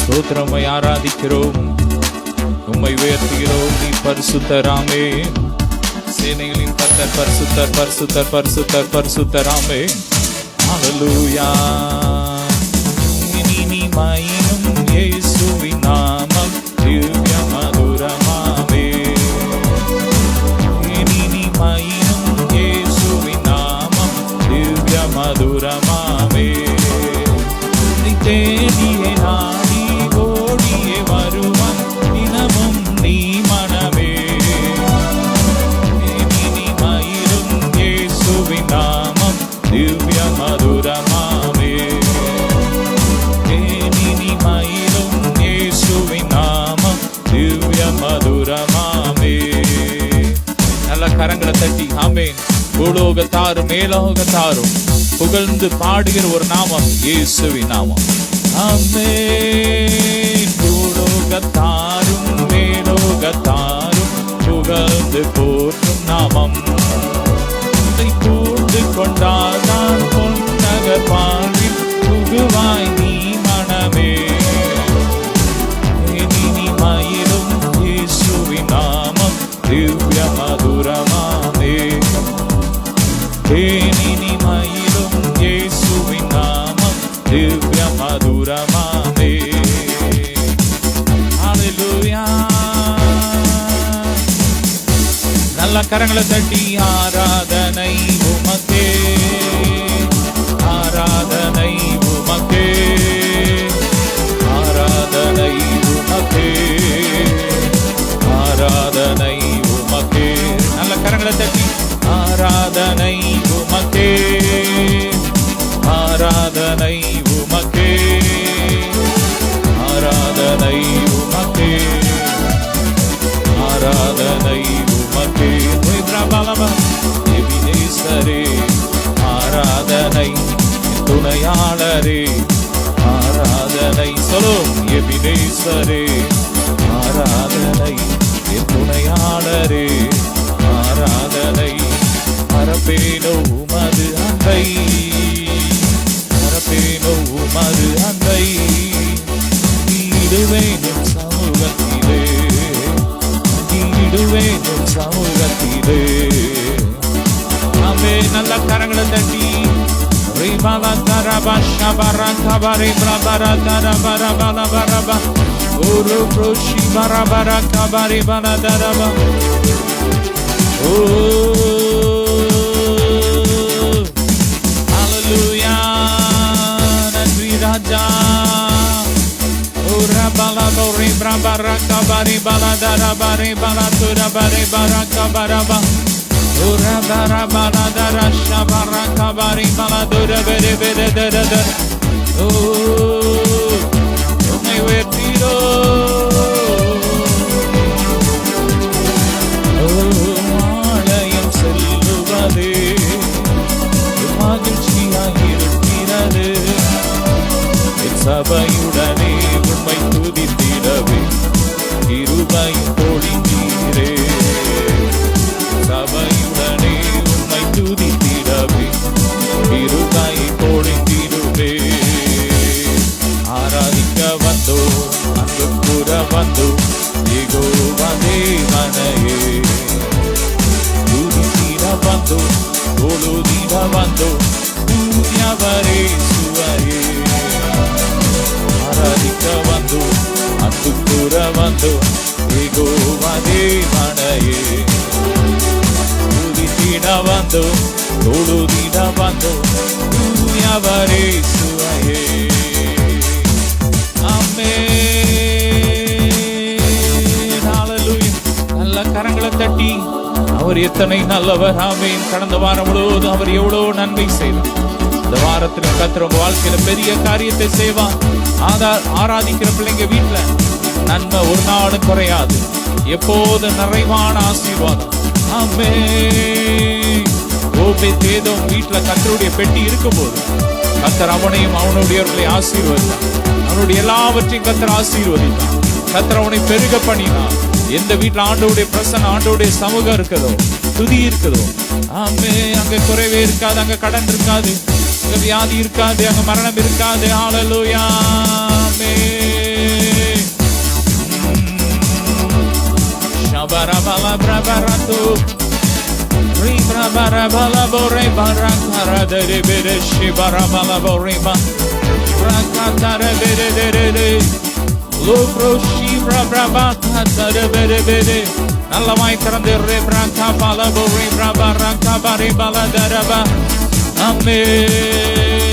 ஸ்தோத்திரமை ஆராதிக்கிறோம், உம்மை உயர்த்துகிறோம். நீ பரிசுத்தராமே, சேனைகளின் கர்த்தர் பரிசுத்தர் பரிசுத்தர் பரிசுத்தர் பரிசுத்தராமே. ஹல்லேலூயா. இனிமையும் இயேசுவின் நாமம் திவ்ய மதுரமாமே. இனிமையும் இயேசுவின் நாமம் திவ்ய மதுரமாமே. தேடியே நாடி ஓடியே வருவான் தினமும் நீ மனமே. இனிமையிலும் இயேசுவின் நாமம் திவ்ய மதுரமாமே. இனிமையிலும் இயேசுவின் நாமம் திவ்ய மதுரமாமே. நல்ல கரங்களை தட்டி ஆமென். பூலோகத்தாரும் மேலோகத்தாரும் புகழ்ந்து பாடுகிற ஒரு நாமம் இயேசுவின் நாமம். ஆமென். பூலோகத்தாரும் மேலோகத்தாரும் புகழ்ந்து போற்றும் நாமம். இதை கூர்ந்து கொண்டால் நான் பொன்னகர் வாழ்வில் புகுவாய் நீ மனமே. இனிமையிலும் இயேசுவின் நாமம் திவ்ய மதுரமாமே. இனிமையிலும் இயேசுவின் நாமம் திவ்ய மதுரமாமே. ஹல்லேலூயா. நல்ல கரங்களை தட்டி ஆராதனை உமக்கே, ஆராதனை உமக்கே, ஆராதனை உமக்கே, ஆராதனை உமக்கே. நல்ல கரங்களை தட்டி ஆராதனை உமக்கே, ஆராதனை உமக்கே, ஆராதனை உமக்கே, ஆராதனை உமக்கே. எபினேசரே ஆராதனை, துணையாளரே ஆராதனை. சொல்லும் எபினேசரே ஆராதனை, துணையாளரே ஆராதனை. மரபேனோ உமது அன்பை, மரபேனோ உமது அன்பை. ஈடுவேனும் சமூகத்திலே, ஈடுவேனும் சமூகத்திலே. ஆமே. நல்ல கரங்களை தட்டி ரிபாலா தரபா ஷபரா கபரி பிரபரா தரபரா பலபரபா ஒரு ரோஷி பரபரா கபரி பல தரபா. ஓ ஹல்லேலூயா. நன்றி ராஜா. ஓ ரபலா போரி பிரபரா கபரி பல தரபரி பல துரபரி பரா கபரபா. ஓ ரபரா பல தர ஷபரா கபரி பல துரபரி பெரு தர. ஓ உம்மை உயர்த்தீரோ. செல்லுவதே மகிழ்ச்சியாயிருக்கிறது. சபையுடனே உம்மை துதித்திடவே கிருபையும் பொழிந்தீரே. சபையுடனே உம்மை துதித்திடவே கிருபையை பொழிந்திடுவே. ஆராதிக்க வந்தோ அன்பு கூற வந்தோ யெகோவா தேவனையே. ಬಂದು ಓಡುದಿಡ ಬಂದು ಪೂರ್ಯವರೇ ಸುವರೇ. ಆರಾಧಿಕ ಬಂದು ಅಂದು ಕೂರ ಬಂದು ಯೆಹೋವಾ ದೇವனையே. ಓಡುದಿಡ ಬಂದು ಓಡುದಿಡ ಬಂದು ಪೂರ್ಯವರೇ ಸುವರೇ. ஆமென். ஹல்லேலூயா. நல்ல கரங்களை தட்டி அவர் எத்தனை நல்லவர். ஆமென். கடந்த வாரம் முழுவதும் அவர் எவ்வளவு நன்மை செய்தார். இந்த வாரத்தில் கர்த்தர் உங்க வாழ்க்கையில பெரிய காரியத்தை செய்வார். ஆராதிக்கிற பிள்ளைங்க வீட்டுல நன்மை ஒரு நாளும் குறையாது. எப்போது நிறைவான ஆசீர்வாதம். ஆமென். ஓபேதேதோம் வீட்டுல கர்த்தருடைய பெட்டி இருக்கும் போது கர்த்தர் அவனையும் அவனுடையவர்களை ஆசீர்வதித்தார். அவனுடைய எல்லாவற்றையும் கர்த்தர் ஆசீர்வதித்தார். கர்த்தர் அவனை பெருக பண்ணினார். எந்த வீட்டுல ஆண்டவருடைய பிரசன்னம், ஆண்டவருடைய சமூகம் இருக்குதோ, துதி இருக்குதோ, ஆமே, அங்க குறைவே இருக்காது, அங்க கடன் இருக்காது, அங்க வியாதி இருக்காது, அங்க மரணம் இருக்காது. ஹல்லேலூயா. ஆமென். barato ribra barabala bore barakara dere bere shibara bala borima rakatara bere dere lobro shibra brabata dere bere bere நல்லமாய் திறந்து ரேப்ராங்கா பல போரே பிரபரங்கா பரி பல தரபா ஆமென்.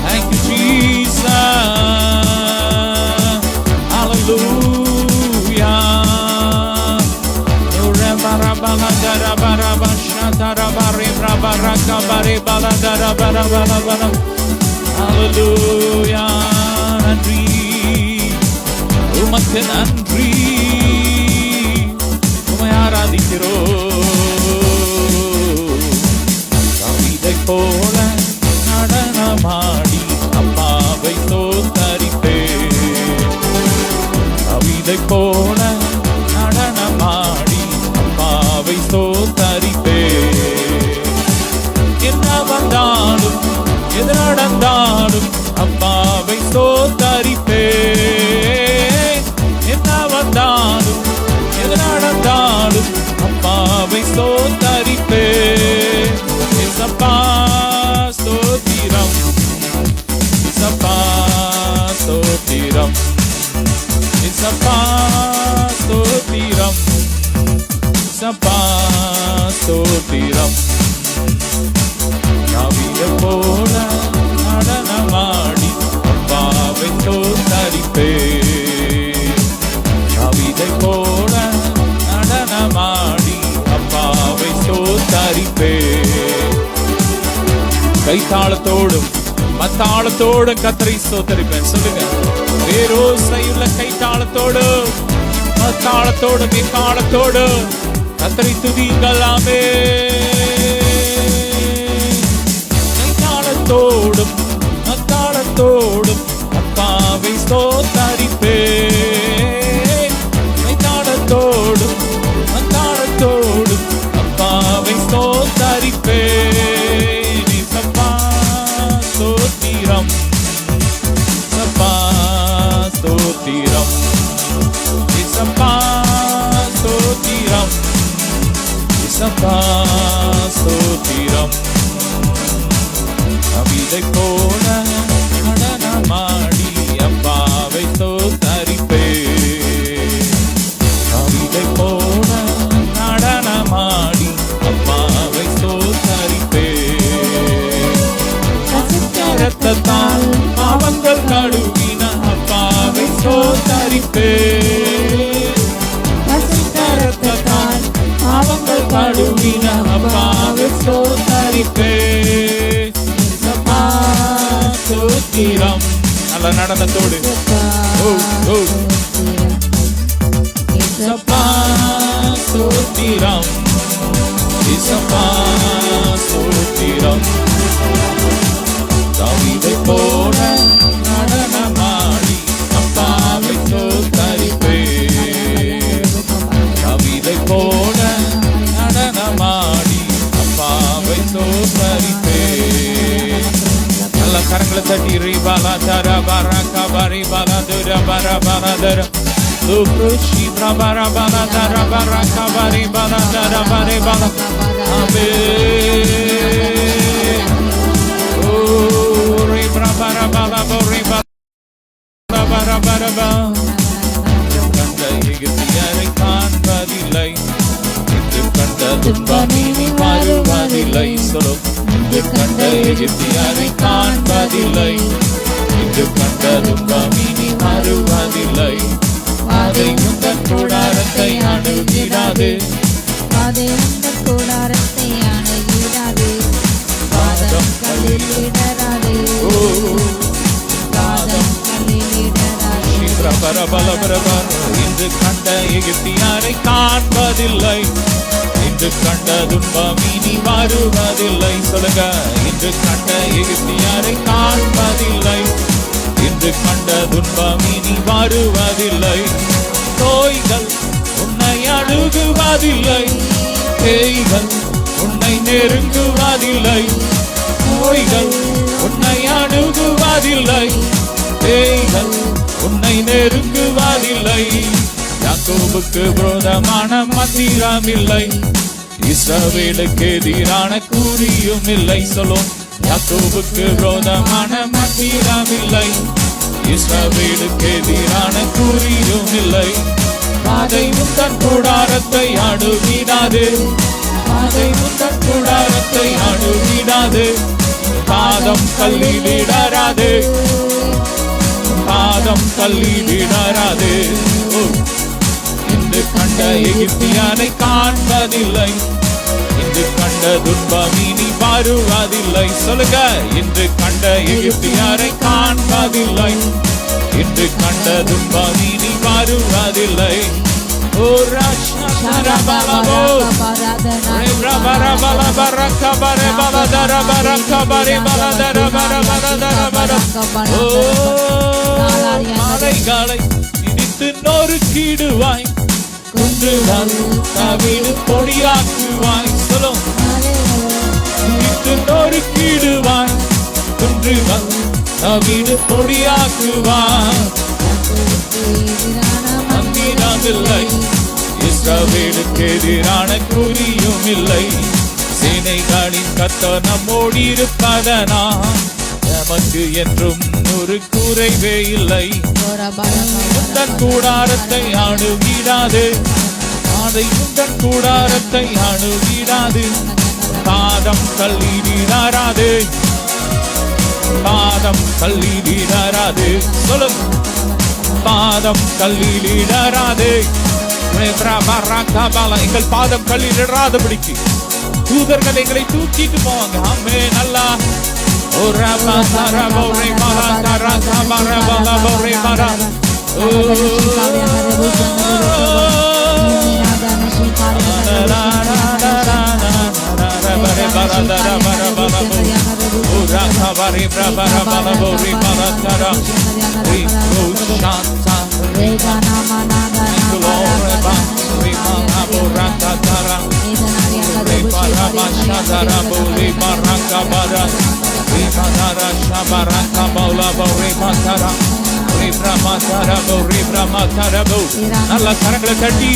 Thank you Jesus. Hallelujah. Ore bara bala daraba raba shatara bari brabarankā bari bala daraba bala bala. Hallelujah. நன்றி உமக்கு நன்றி கவிதை போல நடனமாடி அம்மாவை தோத்தரிப்பே கவிதை போல நடனமாடி அம்மாவை தோத்தரிப்பே என்ன வந்தாலும் எது நடந்தாலும் அம்மாவை தோத்தரிப்பே என்ன வந்தாலும் எது நடந்தாலும் அம்மாவை ஸ்தோத்தரிப்பே இயேசப்பா ஸ்தோத்திரம் இயேசப்பா ஸ்தோத்திரம் இயேசப்பா ஸ்தோத்திரம் இயேசப்பா ஸ்தோத்திரம் கவிதை போல நடனமாடி அம்மாவை ஸ்தோத்தரிப்பே கவிதை போல நடனமாடி அப்பாவை ஸ்தோத்தரிப்பே கைத்தாளத்தோடும் மத்தாளத்தோடும் கர்த்தரை ஸ்தோத்தரிப்பேன் சொல்லுங்க வேரோசையுள்ள கைத்தாளத்தோடும் மத்தாளத்தோடும் எக்காளத்தோடும் கர்த்தரை துதியுங்கள் ஆமென். கைத்தாளத்தோடும் மத்தாளத்தோடும் அப்பாவை ஸ்தோத்தரிப்பே கைத்தாளத்தோடும் மத்தாளத்தோடும் அப்பாவை ஸ்தோத்தரிப்பே இயேசப்பா ஸ்தோத்திரம் இயேசப்பா ஸ்தோத்திரம் இயேசப்பா ஸ்தோத்திரம் இயேசப்பா ஸ்தோத்திரம் கவிதை போல நடனமாடி அப்பாவை ஸ்தோத்தரிப்பே கவிதை போல நடனமாடி அப்பாவை ஸ்தோத்தரிப்பே ரத்தத்தால் பாவங்கள் கழுவின அப்பாவை ஸ்தோத்தரிப்பே ரத்தத்தால் பாவங்கள் கழுவின அப்பாவை ஸ்தோத்தரிப்பே ஸ்தோத்திரம் நல்ல நடனத்தோடு இயேசப்பா ஸ்தோத்திரம் இயேசப்பா ஸ்தோத்திரம் கவிதை போல நடனமாடி அப்பாவை ஸ்தோத்தரிப்பே கவிதை போல நடனமாடி அப்பாவை ஸ்தோத்தரிப்பே நல்ல கரங்களை தட்டி ரீபாலா தர பரகா பரி பாலா துர பர பர தர Luproshi brabara bala dara baraka bari bala dara bari bala Amen. Oh, re brabara bala bori bala bara bara bala Kanda yigitiyare kanvadilai Indu kanda dumbamini maruvadilai Solo Indu kanda yigitiyare kanvadilai Indu kanda dumbamini maruvadilai அதை உந்தன் கூடாரத்தை அணுகிடாது அதை உந்தன் கூடாரத்தை அணுகிடாது பாதம் கல்லில் இடராது பாதம் கல்லில் இடராது இன்று கண்ட எகிப்தியரை காண்பதில்லை இன்று கண்ட துன்பம் இனி வருவதில்லை சொல்லுங்க இன்று கண்ட எகிப்தியரை காண்பதில்லை இன்று கண்ட துன்பம் இனி வருவதில்லை நோய்கள் உன்னை அணுகுவதில்லை பேய்கள் உன்னை நெருங்குவதில்லை நோய்கள் உன்னை அணுகுவதில்லை பேய்கள் உன்னை நெருங்குவதில்லை யாக்கோபுக்கு விரோதமான மந்திரம் இல்லை, இஸ்ரவேலுக்கு எதிரான குறியும் இல்லை. சொல்லும், யாக்கோபுக்கு விரோதமான மந்திரம் இல்லை, இஸ்ரவேலுக்கு எதிரான குறியும் இல்லை. பாதை உந்தன் கூடாரத்தை அணுகிடாது, பாதை உந்தன் கூடாரத்தை அணுகிடாது. பாதம் கல்லிலிடராது, பாதம் கல்லிலிடராது. இன்று கண்ட எகிப்தியனை காண்பதில்லை, இன்று கண்ட துன்பம் இனி வருவதில்லை. சொல்லுங்க, இன்று கண்ட எகிப்தியரை காண்பதில்லை, இன்று கண்ட துன்பம் இனி வருவதில்லை. ஓ ராஷா பலபோ ரபர பலபரக்க பரே பலதர பரக்க பரே பலதர பரபரதர பர. ஓ மலைகளை இடித்து நொறுக்கிடுவாய், குன்றுகள் தவிடு பொடியாக்குவாய். சொல்லும், இடித்து நொறுக்கிடுவாய், குன்றுகள் தவிடு பொடியாக்குவாய். மந்திரமில்லை, இஸ்ரவேலுக்கு எதிரான குறியும் இல்லை. சேனைகளின் கர்த்தர் நம்மோடு இருப்பதனா நமக்கு என்றும் ஒரு குறைவே இல்லை. உந்தன் கூடாரத்தை அணுகிடாது, அதை உந்தன் கூடாரத்தை அணுகிடாது. பாதம் கல்லிடாது, பாதம் கல்லிடாது. சொல்லும், பாதம் கல்லிடாது. எங்கள் பாதம் கல்லிடாதபடிக்கு தூதர்கள் எங்களை தூக்கிட்டு போவாங்க. ஆமே நல்லா. நல்ல கரங்களை தட்டி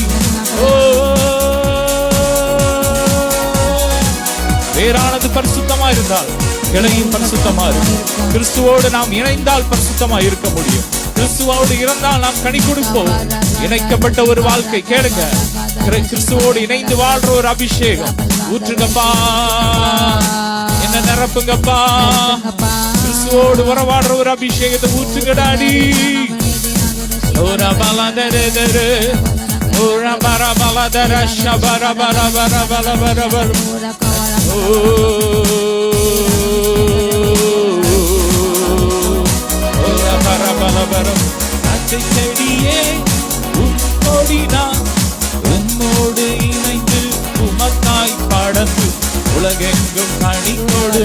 வேறானது பரிசுத்தமா இருந்தால் கிளையும் பரிசுத்தமா இருக்கும். கிறிஸ்துவோடு நாம் இணைந்தால் பரிசுத்தமா இருக்க முடியும். கிறிஸ்துவோடு இருந்தால் நாம் கனி கொடுப்போம். இணைக்கப்பட்ட ஒரு வாழ்க்கை. கேளுங்க, கிறிஸ்துவோடு இணைந்து வாழ்ற ஒரு அபிஷேகம் ஊற்றுங்கப்பா, என்ன நிரப்புங்கப்பா. கிறிஸ்துவோடு உறவாடுற ஒரு அபிஷேகத்தை ஊற்றுங்கடாடி. ஓரா பலதர ஓரா பர பலதர ஷபர பர பர பல பர பர. ஓரா பர பல பர. அச்சை செடியே உம்மோடி நான் உம்மோடு இணைந்து உமக்காய் படந்து உலகெங்கும் கனி கொடு.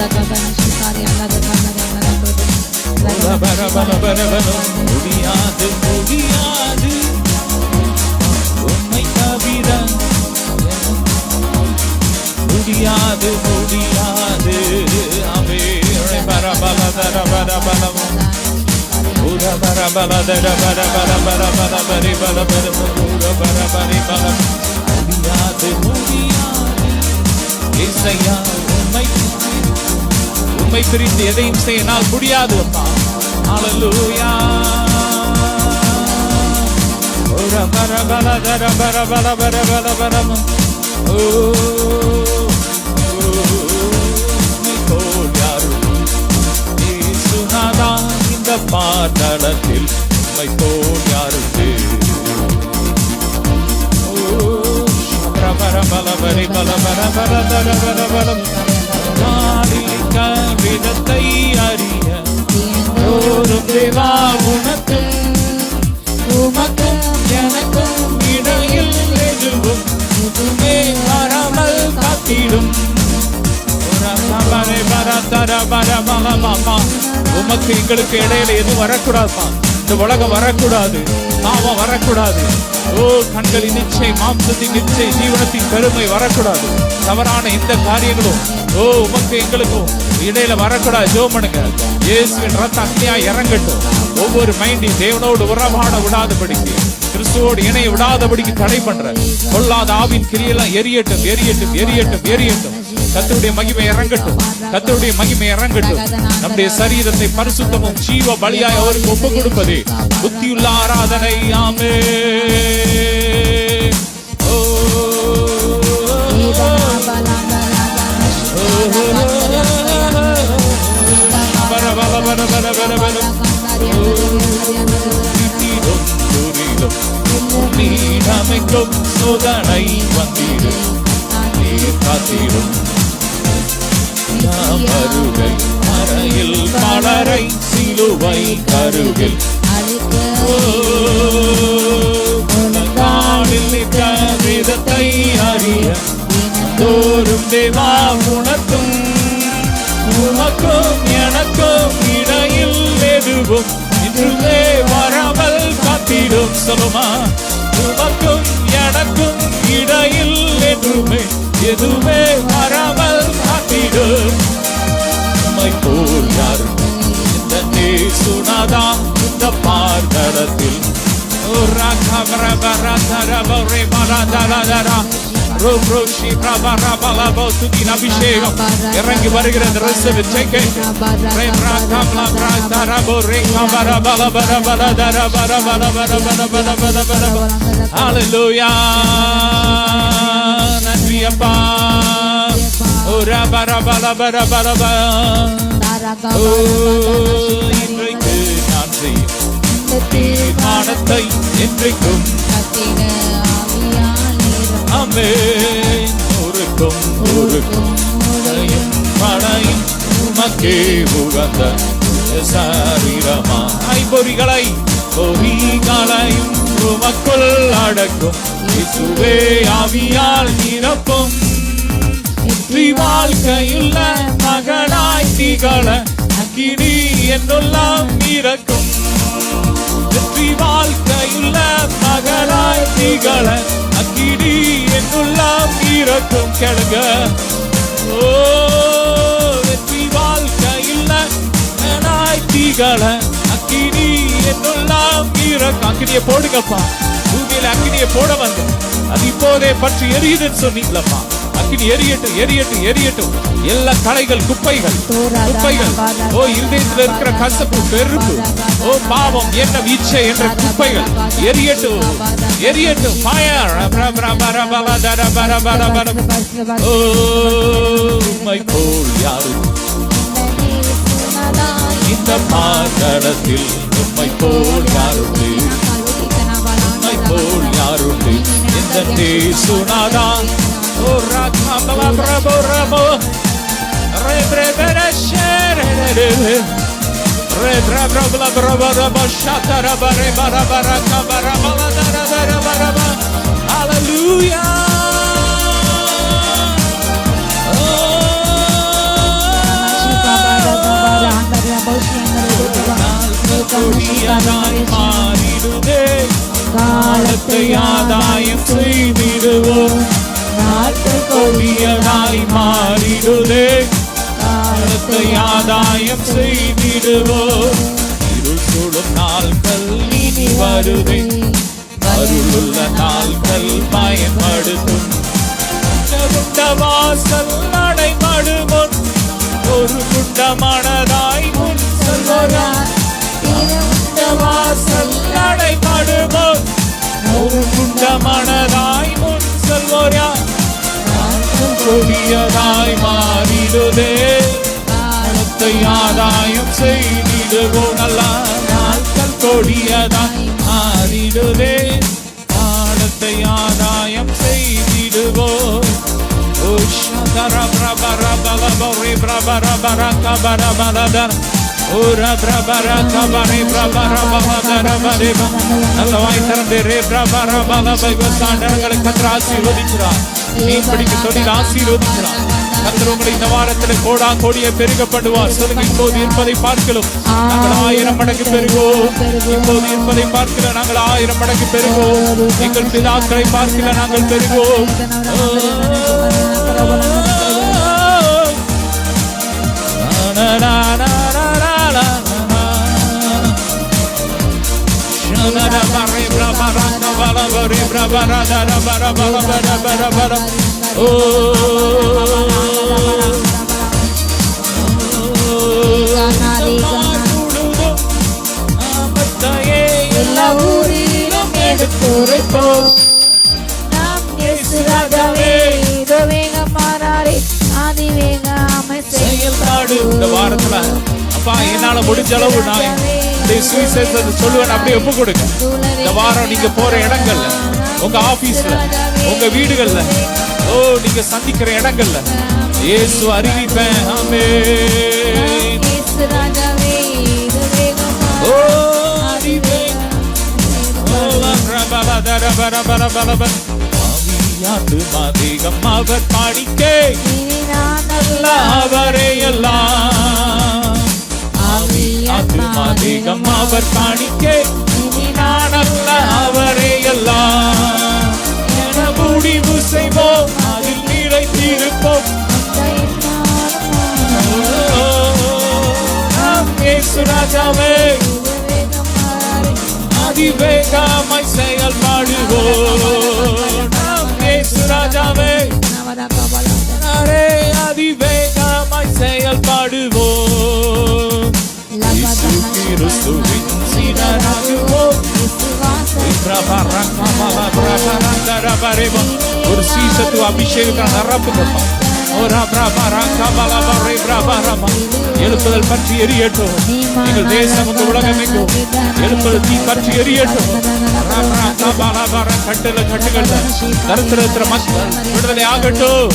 முடியாது முடியாது உம்மை தவிர முடியாது முடியாது. அவே பரபல தர பர பலமும் பர பல தர பர பர பர பல பரி பல பர பர பரி பல. முடியாது முடியாது இசையா உம்மை உம்மை பிரித்து எதையும் செய்ய என்னால் முடியாது அப்பா. ஹல்லேலூயா. ஓரா பர பல தர பர பல பர பல பரம். ஓ இயேசுநாதா, இந்த பாதளத்தில் உம்மை போல் யாருக்கு. ஓ பர பர பல பரி பல பர பர தர பர பலம். விதத்தை அறிய ஒரு தேவா உனக்கு உமக்கு எனக்கும் இடையில் எதுவும் எதுவுமே வராமல் காத்திடும். உமக்கு எங்களுக்கு இடையில எதுவும் வரக்கூடாதுமா. இந்த உலகம் வரக்கூடாது, பாவம் வரக்கூடாது. ஓ கண்களின் நிச்சை, மாம்சத்தின் நிச்சை, ஜீவனத்தின் பெருமை வரக்கூடாது. தவறான எந்த காரியங்களும் ஓ உமக்கு எங்களுக்கும் இடையில வரக்கூடாது. ஜெபம் பண்ணுங்க. இயேசுவின் ரத்த அக்னியா இறங்கட்டும். ஒவ்வொரு மைண்டையும் தேவனோடு உறவாட விடாதபடிக்கு கிறிஸ்துவோடு இணைய விடாதபடிக்கு தடை பண்ற கொல்லாத ஆவின் கிரியெல்லாம் எரியட்டும், எரியட்டும், எரியட்டும், எரியட்டும். கர்த்தருடைய மகிமை இறங்கட்டும், கர்த்தருடைய மகிமை இறங்கட்டும். நம்முடைய சரீரத்தை பரிசுத்தமும் ஜீவ பலியாய் அவருக்கு ஒப்பு கொடுப்பதே புத்தியுள்ள ஆராதனை. ஆமென். ஓ நீடமைக்கும் சோதனை வந்திடும், நீர் காத்திடும் வருகை அறையில் மலரை சிலுவை கருகில் காலில் நிற்க விதத்தை அறிய தோறும் தேவா உணர்த்தும். உமக்கும் எனக்கும் இடையில் எதுவும் இன்றுமே வராமல் காத்திடும். சொல்லுமா, உமக்கும் எனக்கும் இடையில் என்றுமே எதுவுமே வராமல் காத்திடும். உம்மை போல் யாரும் இந்த நேசுனாதா இந்த பார்தலத்தில் அபிஷேகம் இறங்கி வருகிறது. நன்றி அப்பா. இன்றைக்கு நான் செய்யும் தீர்மானத்தை என்றைக்கும் ஆமென். ஒருக்கும் ஒருக்கும் மழையும் உமக்கே உகந்த சரீரமா ஐம்பொறிகளை பொறிகளையும் உமக்குள் அடக்கும் இயேசுவே ஆவியால் நிரப்பும். வெற்றி வாழ்க்கையுள்ள மகனாய் திகழ அக்கினி என்னுள்ளம் இறக்கும். வெற்றி வாழ்க்கையுள்ள மகனாய் திகழ அக்கினி என்னுள்ளம் இறக்கும். கேளுங்க. ஓ வெற்றி வாழ்க்கையுள்ள மகனாய் திகழ அக்கினி என்னுள்ளம் இறக்கும். அக்கினியை போடுங்கப்பா. பூமியில அக்கினியை போட வந்து அது இப்போதே பற்றி எரியுதுன்னு சொன்னீங்களப்பா. அக்கினி எரியட்டும், எரியட்டும், எரியட்டும். எல்லா களைகள், குப்பைகள், குப்பைகள், ஓ இருதயத்தில் இருக்கிற கசப்பு, வெறுப்பு, ஓ பாவம், என்ன இச்சை என்ற குப்பைகள் எரியட்டும், எரியட்டும். ஃபயர். ஓ உம்மை போல் யாரும் இந்த மாதத்தில் உம்மை போல் யாருண்டு, உம்மை போல் யாருண்டு இந்த நேசுனாதா. ஓ ராகமலா பிரபோ ரபோ ரெப்ரெபரஷரே ரெப்ரபல பிரபோ ரபோ ஷாதர பரே பரபர கபர பலதர பரபர. ஹalleluya. மாறிடுதே காலத்தை ஆதாயம் செய்திடுவோம். கொடியதாய் மாறிடுதே காலத்தை ஆதாயம் செய்திடுவோம். இருள் சூழும் நாட்கள் இனி வருதே, அருளுள்ள நாட்கள் பயன்படுத்தும். குண்ட வாசல் நடைபடுமுன் ஒரு குண்டமானதாய் முன் செல்வார். வாசல் நடைபடுமுன் ஒரு குண்டமானதாய் முன் செல்வார். கொடியதாய் மாறிடுதே காலத்தை ஆதாயம் செய்திடுவோம். நல்லா நாட்கள் கொடியதாய் மாறிடுதே காலத்தை ஆதாயம் செய்திடுவோம். ஓ ஷதர பிரபர பலபரி பிரபர பரக பரபரதர ஓர பிரபர கபரி பிரபர பலதர பரிப. நல்ல வாய் திறந்து ரே பிரபர பலபை வசாண்டங்களை கர்த்தர் ஆசீர்வதிக்கிறார். மீன்பிடிக்கு தொழில் ஆசீர்வதிக்கிறார். கர்த்தர் உங்களை இந்த வாரத்தில் கோடா கோடியை பெருக பண்ணுவார். சொல்லுங்க, இப்போது இருப்பதை பார்க்கலாம் நாங்கள் 1000 மடங்கு பெருவோம். இப்போது இருப்பதை பார்க்கல நாங்கள் 1000 மடங்கு பெருவோம். எங்கள் பிதாக்களை பார்க்கல நாங்கள் பெருவோம். எல்லா ஊரிலும் எடுத்துரைப்போம் நாம் இயேசு ராஜாவே இதோ வேகமானாரே அதிவேகாமை செயல்பாடு. இந்த வாரத்துல அப்பா என்னால முடிஞ்ச அளவு நான் இந்த சுவிசேஷத்தை சொல்லுவேன், அப்படியே ஒப்பு கொடுங்க. இந்த வாரம் நீங்க போற இடங்கள்ல, உங்க ஆபீஸ்ல, உங்க வீடுகள்ல, நீங்க சந்திக்கிற இடங்கள்ல இயேசு அறிவிப்பேன். ஆமென். இயேசு ராஜாவே இதோ வேகமானாரே அதிகம் அவர் பாடிக்கே அவரே எல்லாம் அதிகம் அவர் பாடிக்கே நானல்ல அவரே எல்லாம் என முடிவு செய்வோம், அதில் நிலைத்திருப்போம். இயேசு ராஜாவே அதிவேகமாய் செயல்பாடுவோம். இயேசு ராஜாவே அதிவேகமாய் செயல்பாடுவோம். இயேசு கிறிஸ்துவின் சீடராகுவோம். ஒரு சீசத்து அபிஷேகத்தை நிரப்புங்கப்பா. எழுப்புதல் பற்றி எரியட்டும். எங்கள் தேசம் வந்து உலகம் எங்கும் எழுப்புதல் தீ பற்றி எரியட்டும். கட்டுகள் தரித்திர மக்கள் விடுதலை ஆகட்டும்.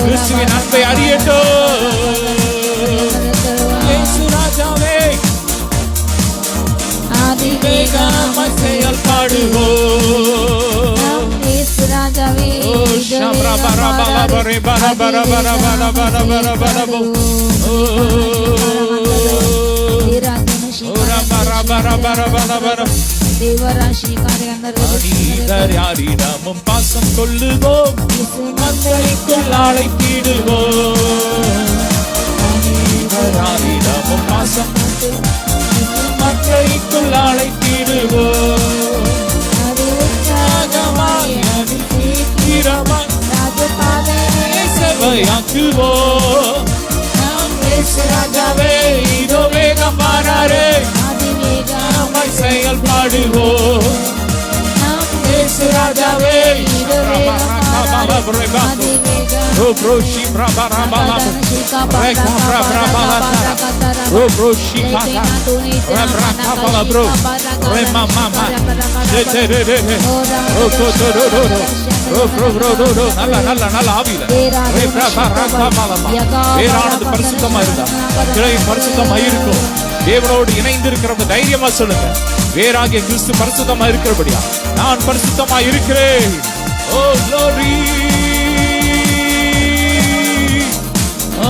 கிறிஸ்துவின் அன்பை அறியட்டும். இயேசு ராஜாவே அதிவேகமாய் செயல்பாடுவோம். இயேசு ராஜாவே யாரிடமும் பாசம் கொள்ளுவோம், மக்களுக்குள் அழைத்திடுவோம். யாரிடமும் பாசம் மக்களுக்குள் அழைத்திடுவோம். சேவையாக்குவோம். ராஜாவே இதோ வேகம் மாறாரே அதிவேகமாய் செயல்பாடுவோம். ராஜாவே நல்ல ஆவியில வேறானது பரிசுத்தமா இருந்தா கிளையும் பரிசுத்தமா இருக்கும். தேவனோடு இணைந்து இருக்கிறவங்க தைரியமா சொல்லுங்க, வேறாகிய கிறிஸ்து பரிசுத்தமா இருக்கிறபடியா நான் பரிசுத்தமா இருக்கிறேன். ஓ glory, ஓ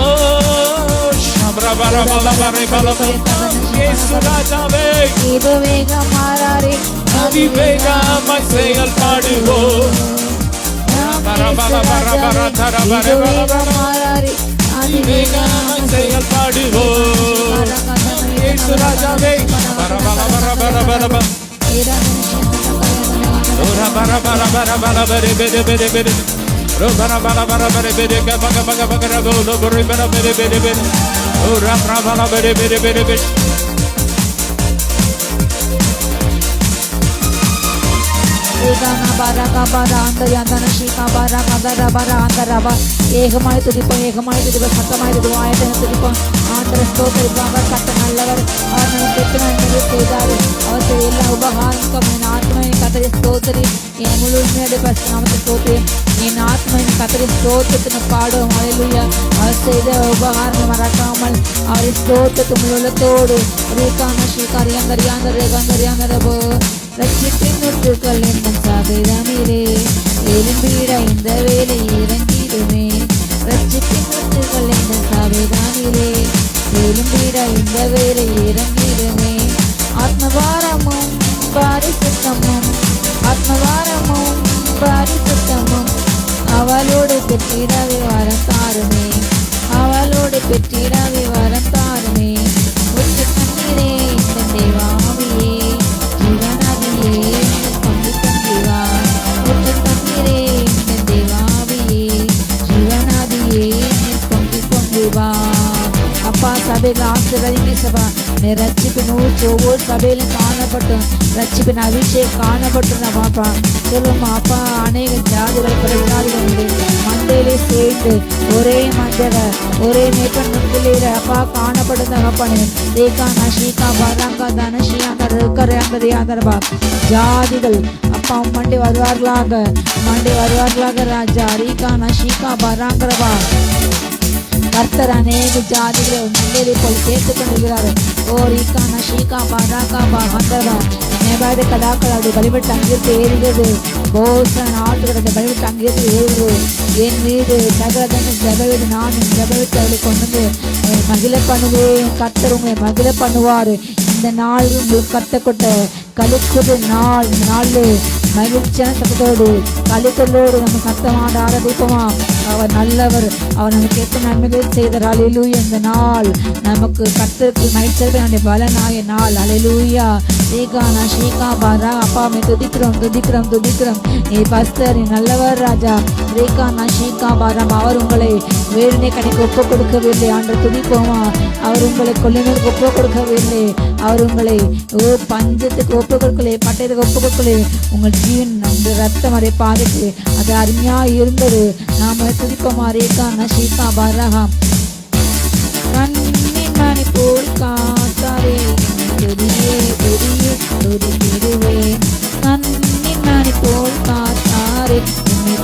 இயேசு ராஜாவே வேகமானாரே அதிவேகமாய் செயல்பாடுவோம். அதிவேகமாய் செயல்பாடுவோம். இயேசு ராஜாவே ஏகமாய் துதிப்போம், ஏகமாய் துதிப்போம், சத்தமாய் துதிப்போம், ஆயத்தன துதிப்போம். ஆண்டவர் ஸ்தோத்திரிப்போம். அவர் கட்ட நல்லவர், அவர் நமக்கு எத்தனை நன்மை செய்தார். அவர் செய்த எல்லா உபகாரங்களுக்கும் என் ஆத்மாவின் கத்தரை ஸ்தோத்திரி. என் முழுமையோட நாமத்தை ஸ்தோத்திரி. என் ஆத்மாவின் கத்தரை ஸ்தோத்திரத்தின பாடுவோம். ஹல்லேலூயா. அவர் செய்த உபகாரங்களை மறக்காமல் அவரை ஸ்தோத்திரத்து முழுவதோடு ரீகான ஸ்ரீகாரியாந்தரியாந்தரேகாந்தரியாந்தரபோ ரட்சிப்பின் நுட்புகள் என்னும் சபைதனிலே எழும்பிட இந்த வேலை இறங்கிடுமே. ரட்சிப்பின் நுட்புகள் என்னும் சபைதனிலே எழும்பிட இந்த வேலை இறங்கிடுமே. ஆத்மபாரமும் பரிசுத்தமும், ஆத்மபாரமும் பரிசுத்தமும் அவளோடு பெற்றிடவே வரம் தாருமே. அவளோடு பெற்றிடவே வரம் தாருமே. உச்ச கண்ணீரே இந்த தேவாவியே ஜீவனதியே ஏசப்பா நீ ரட்சிப்பின் ஊற்று ஒவ்வொரு சபையிலும் காணப்பட்டும் ரட்சிப்பின் அபிஷேகம் காணப்பட்டும் பாப்பா சொல்லுமா அப்பா அநேக ஜாதிகள் பிற ஜாதிகள் மந்தையிலே சேர்ந்து ஒரே மஞ்சள ஒரே மேப்பன் முன்னிலையில அப்பா காணப்படும் தகப்பனே ரேகா நஷீகா பராங்கா தனஷியாங்க இருக்கறையாந்தரபா ஜாதிகள் அப்பா மண்டே வருவார்களாக ராஜா ரீகா நஷீகா பராங்கரபா கர்த்தர் அநேக ஜாதிகளை முன்னேறி போல் கேட்டுக் கொண்டிருக்கிறார். ஓ ரீகா நஷீகா பராகா பந்தரபா நேபாடு கடாக்கள் அப்படி பலிபட்டு அங்கிருந்து ஏறுகிறது. போசன் ஆட்டுகளை பலிபட்டு அங்கிருந்து ஏறுகிறது. என் வீடு சகலதன் ஜபவிடு நான் ஜபவிட்டு அவளை கொண்டு வந்து மகிழ பண்ணுவேன். கர்த்தர் உங்களை மகிழ பண்ணுவார். இந்த நாள் உங்களுக்கு கத்தப்பட்ட கழுக்குது நாள். இந்த நாளில் மகிழ்ச்சியான சத்தத்தோடு கழுக்கலோடு நம்ம சத்தமாட ஆரம்பிப்போமா. அவர் நல்லவர். அவர் நமக்கு எத்தனை நன்மைகள் செய்தார். அல்லேலூயா. இந்த நாள் நமக்கு கர்த்தருக்கு மகிழ்ச்சியான பலனாய நாள். அல்லேலூயா. ரீகா நஷீகா பாரா அப்பா மே துதிக்கிறோம். நீ பஸ்தர், நீ நல்லவர் ராஜா. ரீகா நஷீகா பாரா அவர் உங்களை வேறுனே கடைக்கு ஒப்பு கொடுக்கவில்லை. ஆண்டு துதிப்போமா. அவர் உங்களை கொள்ளினருக்கு ஒப்பு கொடுக்கவில்லை. அவர் உங்களை பஞ்சத்துக்கு ஒப்பு கொடுக்கலை, பட்டயத்துக்கு ஒப்பு கொடுக்கலை. உங்கள் ஜீவன் அந்த ரத்தம் அதை பாதைக்கு அது அருமையா இருந்தது. நாம துதிப்போமா. ரீகா நஷீகா பாரா கண்ணின் மணி போல் காத்தாரே துதிக்கிடுவேன். கண்ணின் மணி போல் காத்தாரே உன்னை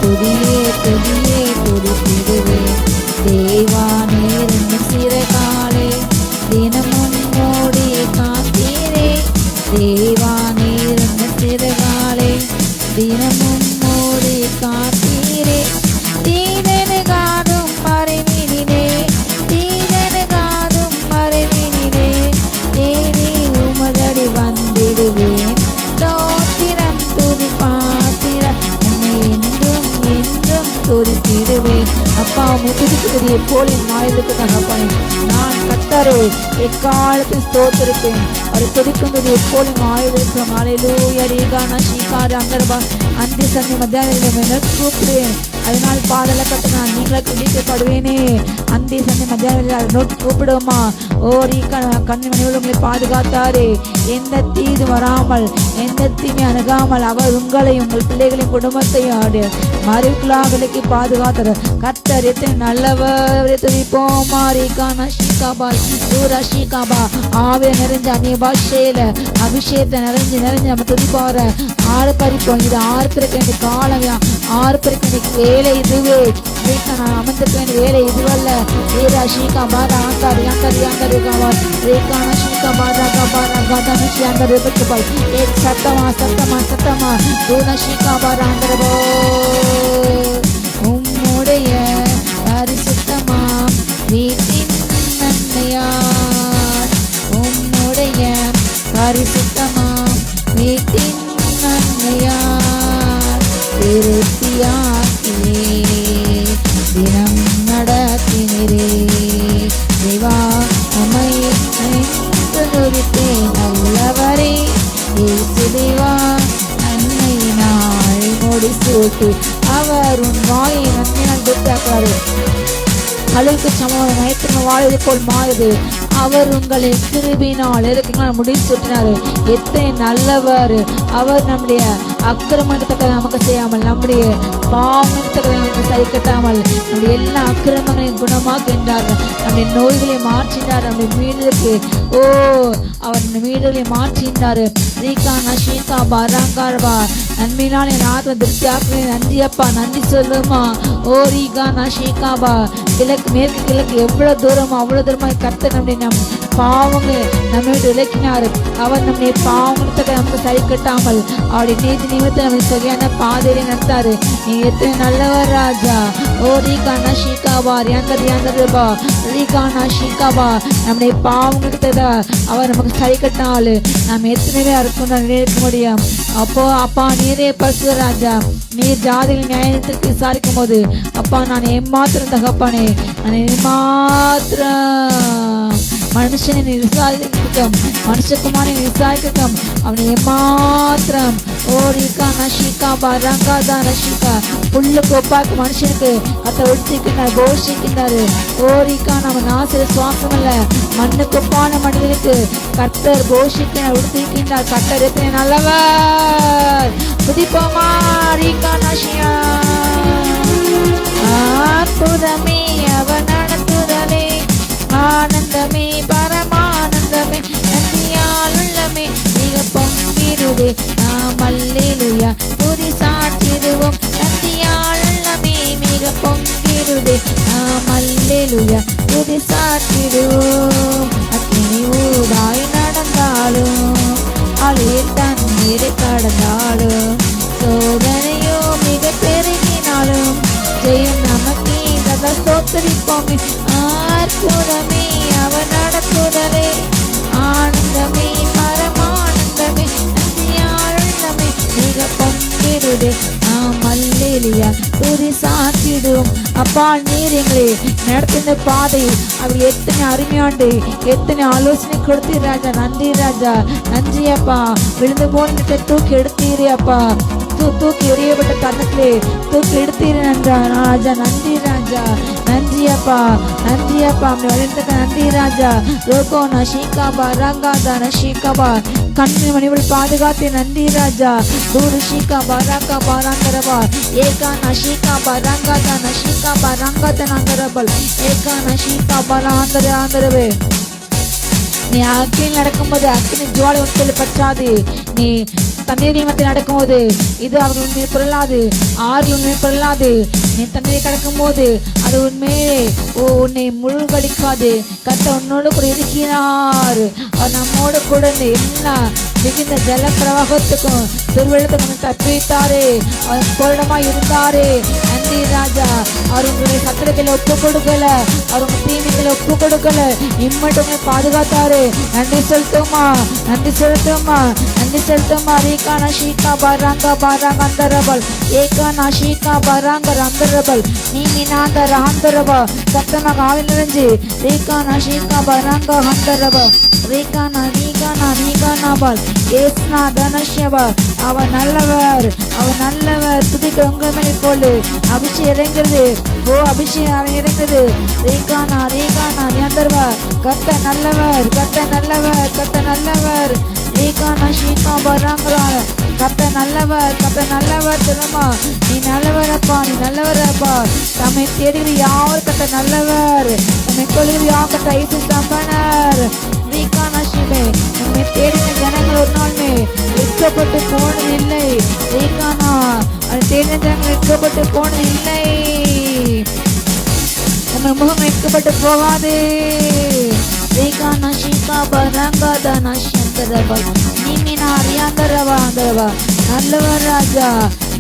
துதிக்கிடுவேன். தேவா நேரின் சிறகாலே தினமும் ஓடி காத்தீரே. தேவா நேரின் சிறகாலே தினமும் ஓடி காத்தீரே. தீதனுகாடும் மறைவினிலே தேடி உமதடி வந்திடுவேன். தோத்திரம் துதி பாத்திர உன்னை என்றும் துதித்திடுவேன். அப்பா உண்மை துதிக்கிறது எப்போது மாயத்துக்கு தகப்பனே. நான் கர்த்தரை எக்காலத்தில் ஸ்தோத்திருப்பேன். அவரை துதிக்கின்றது எப்போது மாயத்திற்கும். அல்லேலூயா. ரீகா நஷீகா அந்தரபா அந்தி சந்தி மத்தியான கூப்பிடுவேன். அதனால் பாதல கட்ட நான் நீங்களே துதிக்கப்படுவேனே. அந்தி சந்தி மத்தியான நோக்கி கூப்பிடுவோமா. ஓ ரீகா கண்ணி மணிகள் உங்களை பாதுகாத்தாரே. எந்த தீது வராமல் எந்த தீமை அணுகாமல் அவர் உங்களை உங்கள் பிள்ளைகளின் குடும்பத்தையும் மறுக்கலாக விலக்கி பாதுகாத்தார். கர்த்தர் எத்தனை நல்லவர். துதிப்போமா. ரீகா நஷீகாபா ரஷீகாபா ஆவே நிறைஞ்ச அந்நிய பாஷையில அபிஷேகத்தை நிறைஞ்சு நம்ம துதிப்பார ஆர்ப்பரிப்போம். இது ஆர்ப்பரிக்க வேண்டிய காலம், ஆர்ப்பரிக்க வேண்டிய வேலை இதுவே. நான் அமர்ந்திருக்க வேண்டிய வேலை இதுவல்ல. ரீகா ஷீகா பாரா ஆந்தாரி ரேகா நஷீகா பாரா சத்தமா ஷீகா பாரா ஆந்தரபோ உம்முடைய பரிசுத்தமா வீட்டின் நன்மையார். உம்முடைய பரிசுத்தமா வீட்டின் நன்மையார். திருப்தியாக்கினே தினம் நடத்தினரே. தேவா உம்மை துதிப்பேன். நல்லவரே இயேசு தேவா நன்மை நாள் முடிசூட்டு. அவர் உன் வாயை நன்மையால் துத்தாக்காரு. அழுக்கு சமமான நயத்தின் வாழ்வதை போல் மாறுது. அவர் உங்களை கிருபினால் எதுக்குங்களா முடிசூட்டினாரு. எத்தனை நல்லவர். அவர் நம்முடைய அக்கிரமத்தை நமக்கு செய்யாமல் நம்முடைய பாவத்தை நமக்கு சரி கட்டாமல் நம்முடைய எல்லா அக்கிரமங்களையும் குணமாக்கின்றார். நம்முடைய நோய்களை மாற்றினார். நம்முடைய மீடலுக்கு அவர் மீடலை மாற்றினார். ரீகா நஷீகா பராங்கரபா நன்மையினால் என் ஆத்ம திருப்தி ஆக்குவேன். நன்றி அப்பா, நன்றி சொல்லுமா. ஓ ரீகா நஷீகாபா கிழக்கு மேற்கு கிழக்கு எவ்வளவு தூரமோ அவ்வளவு தூரமாக கர்த்தர் நம்முடைய பாவங்கள் நம்ம விட்டு விலக்கினார். அவர் நம்முடைய பாவத்தை நமக்கு சரி கட்டாமல் அவருடைய நீதி நிமித்தம் நம்ம சரியான பாதையில நடத்தாரு. நீ எத்தனை நல்லவர் ராஜா. ஓ ரீகா நஷீகாபா ரியாந்தரபா ரீகா நஷீகாபா நம்முடைய பாவங்களுக்கு அவர் நமக்கு சரி கட்டால் நாம் எத்தனை பேர் இருக்க முடியும். அப்போ அப்பா நீரே பரிசுத்த ராஜா. நீர் ஜாதிகள் நியாயத்திற்கு விசாரிக்கும் போது அப்பா நான் ஏமாத்திரம் தகப்பானே, நான் ஏமாத்திரம் மனுஷனை விசாரிக்கும், மனுஷகுமாரனை விசாரிக்கும். அவனை ஏமாத்திரம் ஓரிக்கா நஷிகா பரங்கா நஷிகா புல்லுக்கு ஒப்பாக்கு மனுஷனுக்கு கத்த ஒடுத்திருக்கின்றார், கோஷிக்கின்றாரு. ஓரிக்கா நம்ம நாசிர சுவாசம் அல்ல, மண்ணுக்கு ஒப்பான மனிதனுக்கு கர்த்தர் கோஷிக்கிறார், ஒடுத்திருக்கின்றார். கர்த்தர் எத்தனை நல்லவர். துதிப்போமா ரீகா நஷியா. அற்புதமே அவர் நடத்துதலே, ஆனந்தமே பரமானந்தமே, நன்றியால் உள்ளமே மிக பொங்கிடுவே. நாம் அல்லேலூயா துதி சாற்றிடுவோம், நன்றியால் உள்ளமே மிக பொங்கிடுவே. நாம் அல்லேலூயா துதி சாற்றிடுவோம். அக்கினி ஊடாய் நடந்தாலும், அலையில் தண்ணீரை கடந்தாலும், சோதனையோ மிக பெருகினாலும், ஜெயம் நமக்கே கதை ஸ்தோத்திரிப்போமே. அற்புதமே அவர் நடத்துதலே, ஆனந்தமே பரமானந்தமே, நன்றியாளுமே மிக பொங்கிடுதே. நாம் அல்லேலூயா துதி சாற்றிடுவோம். அப்பா நீர் எங்களை நடத்தின பாதை அவர் எத்தனை அருமையாண்டு, எத்தனை ஆலோசனை கொடுத்தீர் ராஜா. நன்றி ராஜா, நன்றி அப்பா. விழுந்து போன தூக்கி எடுத்தீரே அப்பா, தூக்கி எறியப்பட்ட கண்ணத்திலே தூக்கி எடுத்தீர் ராஜா. நன்றி ராஜா, நன்றி அப்பா, நன்றி அப்பா. நன்றி ராஜா. ரோகோ நஷிகாபா ரங்காதா நஷிகாபா கண்ணின் மணிகள் பாதுகாத்து நன்றி ராஜா. தூரு ஷிகாபா ரங்காபா ரங்கரபா ஏகா நஷிகாபா ரங்காதா நஷிகாபா ரங்காத நங்கரபல் ஏகா நஷிகாபா ஆந்தரவே. நீ அக்கினில் நடக்கும்போது அக்கினி ஜுவாலை உன்னில் பற்றாது. நீ தண்ணீரில் மத்தியில் நடக்கும்போது இது அவர்கள் உண்மையை பொருளாது, ஆறுகள் உண்மையை பொருளாது. நீ தண்ணீரை கடக்கும் போது அது உண்மையே உன்னை முழுகடிக்காது. கர்த்தர் உன்னோடு கூட இருக்கிறார். அவர் நம்மோடு கூட எல்லா மிகுந்த ஜல பிரவாகத்துக்கும் திருவள்ளத்துக்கும் தப்பித்தாரே. அவர் கோரிடமா இருந்தாரே. நன்றி ராஜா. அவர் உங்களுடைய சத்திரத்தில் ஒப்பு கொடுக்கல, அவர் உங்க தீமைகளை ஒப்பு கொடுக்கல, இம்மட்டுமே பாதுகாத்தாரு. நன்றி செலுத்துமா, நன்றி செலுத்துமா, நன்றி செலுத்துமா. ரீகா நஷிகா பராங்க பராங்க அந்தரபல் ஏகா நஷிகா பராங்க அந்தரபல் நீமினாந்த ராந்தரபா சத்தமாக ஆவி நிறைஞ்சு ரீகா நஷிகா பராங்க அந்தரபா ரீகா நரீகா நரீகா நாபால் ஏஸ்னா தனஷ்யபா. அவர் நல்லவர், அவர் நல்லவர். துதிக்க உங்கள் மேலே போல அபிஷேகம் இறங்குறது. ஓ அபிஷேகம் அவன் இறங்குது. ரீகானா ரீகானா அந்தர்வா. கர்த்த நல்லவர், கர்த்த நல்லவர், கர்த்த நல்லவர். ரீகானா ஷீகா பராங்கரா. கர்த்த நல்லவர், கர்த்த நல்லவர். தெரியுமா நீ நல்லவரப்பா, நீ நல்லவரப்பா. தம்மை தேடுகிற யாவர் கர்த்த நல்லவர், தம்மை கொள்கிற யாவர் கர்த்த ஐசு சம்பனர். ரீகானா ஷிமே நம்மை தேடின ஜனங்கள் ஒரு நாளுமே வெட்கப்பட்டு போனது இல்லை. ரீகானா அது தேடின ஜனங்கள் வெட்கப்பட்டு போனது இல்லை. நம்ம முகம் வெட்கப்பட்டு போகாது. ரீகானா ஷீகா பராங்கா நஷந்தரபா நீமினா அரியாந்தரவா அந்தரவா. நல்லவர் ராஜா,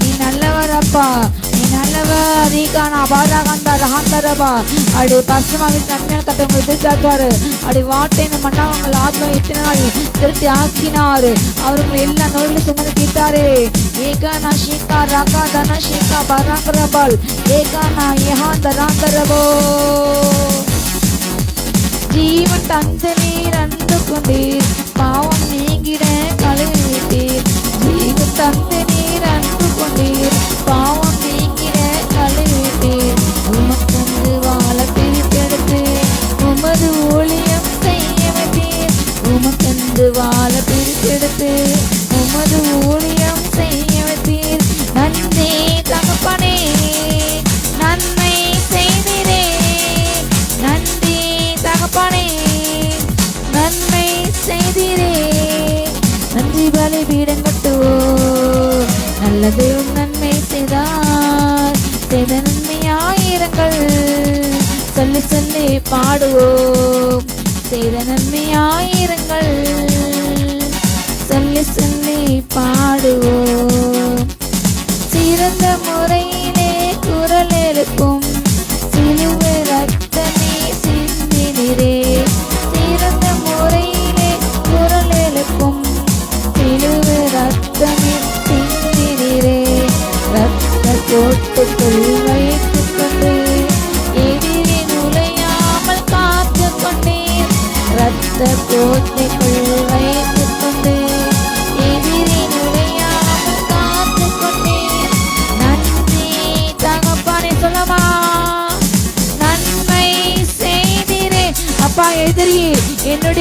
நீ நல்லவர் அப்பா, நீ நல்லவர். ரீகானா பாராகந்தா ரஹாந்தரபா. அப்படி பசுமாவி நன்மையான கத்தை உங்களை எதிர்த்தாரு. அப்படி வாட்டை மண்ணா உங்கள் ஆத்மா எத்தினாரு திருத்தி ஆக்கினாரு. அவர் உங்களை எல்லா நோய்களும் சுமந்து தீர்த்தாரு. ஏகானா ஷீகா ராகா தன ஷீகா பராங்கரபால் ஏகானா யஹாந்தராந்தரபோ. ஜீவன் தந்த நீர் அன்று கொண்டீர், பாவம் நீங்கிட கழுவிட்டீர். ஜீவன் தந்த நீர் அன்று கொண்டீர், பாவம் நீங்கிட கழுவிட்டீர். உமக்கென்று வாழ பிரித்தெடுத்து உமது ஊழியம் செய்ய வைத்தீர். உமக்கென்று வாழ பிரித்தெடுத்து உமது ஊழியம் செய்ய வைத்தீர். நன்றி தகப்பனே, நன்மை செய்தீரே. நன்றி தகப்பனே, நன்மை செய்தீரே. நன்றி பலி பீடம் கட்டுவோம். நல்லது நன்மை செய்தார், செய்த நன்மை ஆயிரங்கள் சொல்லி சொல்லி பாடுவோம். செய்த நன்மை ஆயிரங்கள் சொல்லி சொல்லி பாடுவோம். சிறந்த முறையிலே குரல் எழுப்பும் சிலுவை ரத்தமே சிந்தினரே. சிறந்த முறையிலே குரல் எழுப்பும் சிலுவை ரத்தமே சிந்தினரே. ரத்த கோட்டுக்குள் வைத்துக் கொண்டு எதிரி நுழையாமல் காத்து கொண்டீர்.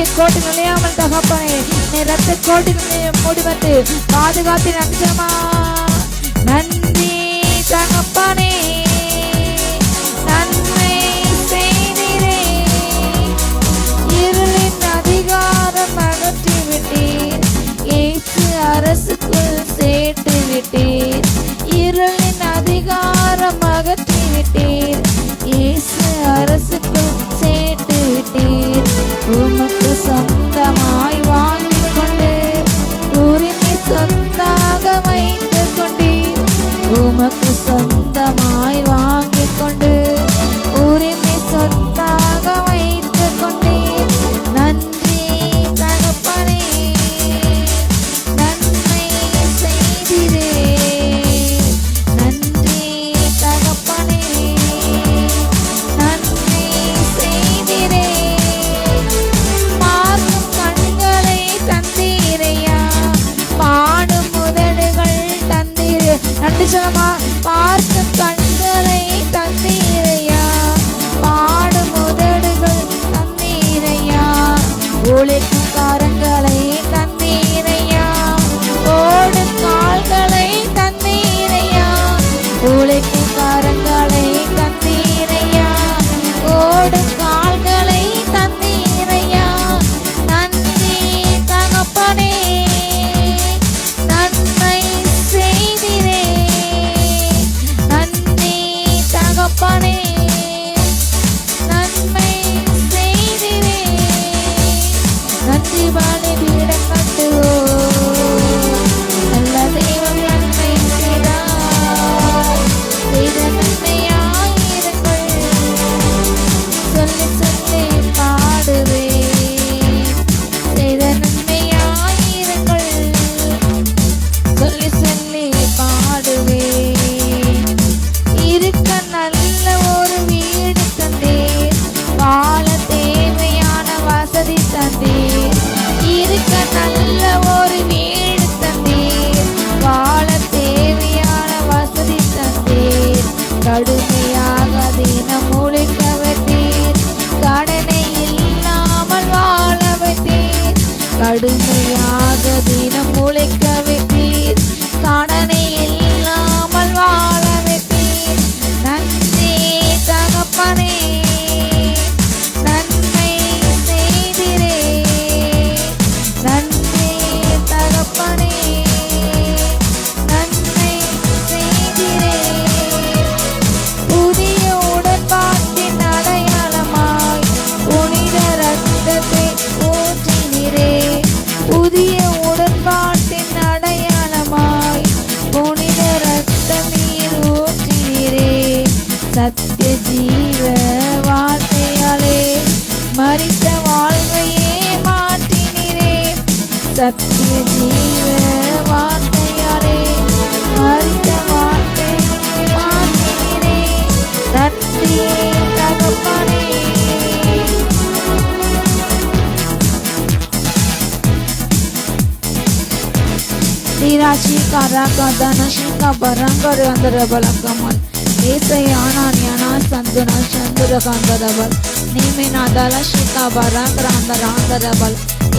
முந்திய கோட்டை நுழையாமல் தகப்பனே நீ ரத்த கோட்டை மூடி வந்து பாதுகாத்து நன்றமா நன்றி தகப்பனே நன்மை செய்தீரே இருளின் அதிகாரம் அகற்றி விட்டீர் இயேசு அரசுக்குள் சேர்த்து விட்டீர் இருளின் அதிகாரம் அகற்றி விட்டீர் இயேசு அரசுக்குள் சேர்த்து விட்டீர் உமக்கு சொந்தமாய் வாங்கிக் கொண்டு உரிமை சொந்தாக வைத்துக் கொண்டீர் உமக்கு சொந்தமாய் வாங்கிக் கொண்டு உரிமை சொந்தாக வைத்துக் கொண்டீர் நன்றி தகப்பனே நன்மை செய்தீரே நன்றி தகப்பனே நன்மை செய்தீரே பார்க்கும் கண்களை தந்தீரையா பாடும் உதடுகள் தந்தீரே நன்றி சொல்லமா பார்க்கும் கண்களை தந்தீரையா பாடும் உதடுகள் தந்தீரையா உழைக்கும் காரங்களை தந்தீரையா ஓடும் கால்களை தந்தீரையா உழைக்கும் காரங்களை தந்தீரையா ஓடும் கால்களை தந்தீரையா நன்றி தகப்பனே நன்மை செய்தீரே நன்றி தகப்பனே நன்மை செய்தீரே நன்றி பலி பீடம் கட்டுவோம் நல்ல தெய்வம் நன்மை செய்தார் செய்த நன்மையாயிருங்கள் சொல்லி சொல்லி பாடுவேன் செய்த நன்மையாயிருங்கள் சொல்லி சொல்லி பாடுவேன் இருக்க நல்ல ஒரு வீடு தந்தீர் வாழ தேவையான வசதி தந்தீர் இருக்க நல்ல ஒரு வீடு தந்தீர் வாழ தேவையான வசதி தந்தீர் கடுமையாக தினம் முழிக்க வைத்தீர் கடனை இல்லாமல் வாழ வைத்தீர் கடுமையாக தினம் முழிக்க வைத்தீர் கடனை இல்லாமல் வாழ வைத்தீர் நன்றி தகப்பனே நன்மை செய்தீரே நன்றி தகப்பனே நன்மை செய்தீரே புதிய உடன்பாட்டின் அடையாளமாய் புனித ரத்தத்தை ஊற்றினீரே புதிய உடன்பாட்டின் அடையாளமாய் புனித ரத்தம் நீர் ஊற்றினீரே சத்திய ஜீவ வார்த்தையாலே மரித்த வாழ்வையே மாற்றினீரே சத்திய ஜீவ வார்த்தையாலே மரித்த வாழ்வை மாற்றினீரே நன்றி தகப்பனே Shika Raka Dana Shika Baranga Randara Balakamal Esayana Nyana Sanduna Chandra Kandarabal Nimena Dala Shika Baranga Randarabal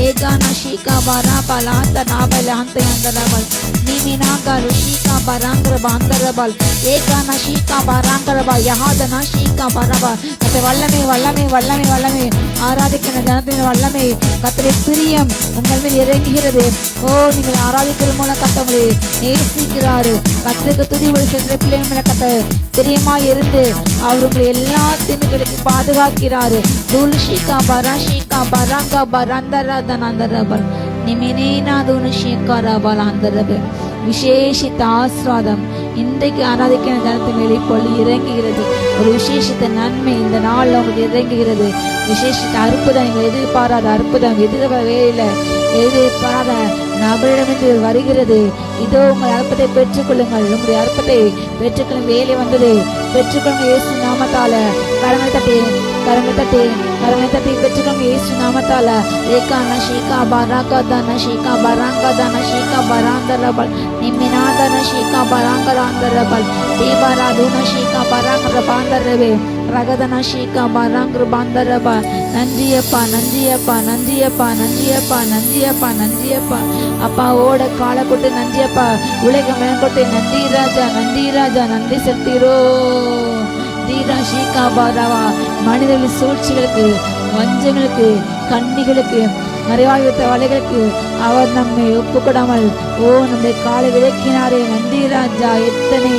Egana Shika Bara Palanta Nabalanta Yandarabal Nimena Garu Shika Baranga Bandarabal Egana Shika Baranga Yahadana Shika Baraba Kate Vallame ஆராதிக்கிற ஜனத்தின் வல்லமை கர்த்தருடைய பிரியம் உங்கள் மேல் இறங்குகிறது. ஓ நீங்கள் ஆராதிக்கிற மூலம் கர்த்தர் உங்களை நேசிக்கிறாரு. கர்த்தருக்கு துதி சென்ற பிள்ளைகள் மேல கர்த்தர் பிரியமாய் இருந்து அவர் உங்களை எல்லா தீமைகளுக்கு பாதுகாக்கிறாரு. துல்ஷிகா பராஷிகா பராங்கா பரந்தரதனந்தரபல் நிமினேனாதுனு ஷேகாரபல் அந்தரபு விசேஷித்த ஆசீர்வாதம் இன்றைக்கு ஆராதிக்கிற ஜனத்தின் மேல் இப்பொழுது இறங்குகிறது. ஒரு விசேஷித்த நன்மை இந்த நாள் உங்களுக்கு இறங்குகிறது. விசேஷித்த அற்புதம் நீங்கள் எதிர்பாராத அற்புதம் எதிர்பாராத நபரிடமிருந்து வருகிறது. இதோ உங்கள் அற்பத்தை பெற்றுக்கொள்ளுங்கள். உங்களுடைய அற்பத்தை பெற்றுக்கொள்ளும் வேலை வந்தது. பெற்றுக்கொள்ளுங்கள். இயேசு நாமத்தால கரங்களை தட்டி கரங்களை தட்டி பெற்றுக்கோங்க இயேசு நாமத்தால. ஏகான ஷீகா பராகதன ஷீகா பராங்கதன ஷீகா பராந்தரபல் நிம்மினாதன ஷீகா பராங்கராந்தரபல் தீபாராதுன ஷீகா பராங்கர பாந்தரவே ரகதன ஷீகா பராங்கர பாந்தரபா. நன்றியப்பா நன்றியப்பா நன்றியப்பா நன்றியப்பா நன்றியப்பா நன்றியப்பா அப்பா. ஓட காலை கொட்டு நன்றியப்பா. உலகம் கொட்டு நன்றி ராஜா நன்றி ராஜா நன்றி செலுத்தீரோ. தீரா ஷீகா பாராவா. மனிதர்களின் சூழ்ச்சிகளுக்கு, வஞ்சங்களுக்கு, கண்ணிகளுக்கு, மறைவாயுத்த வலைகளுக்கு அவர் நம்மை ஒப்புக்கொடாமல் நம்முடைய காலை விளக்கினாரே. நன்றி ராஜா. எத்தனை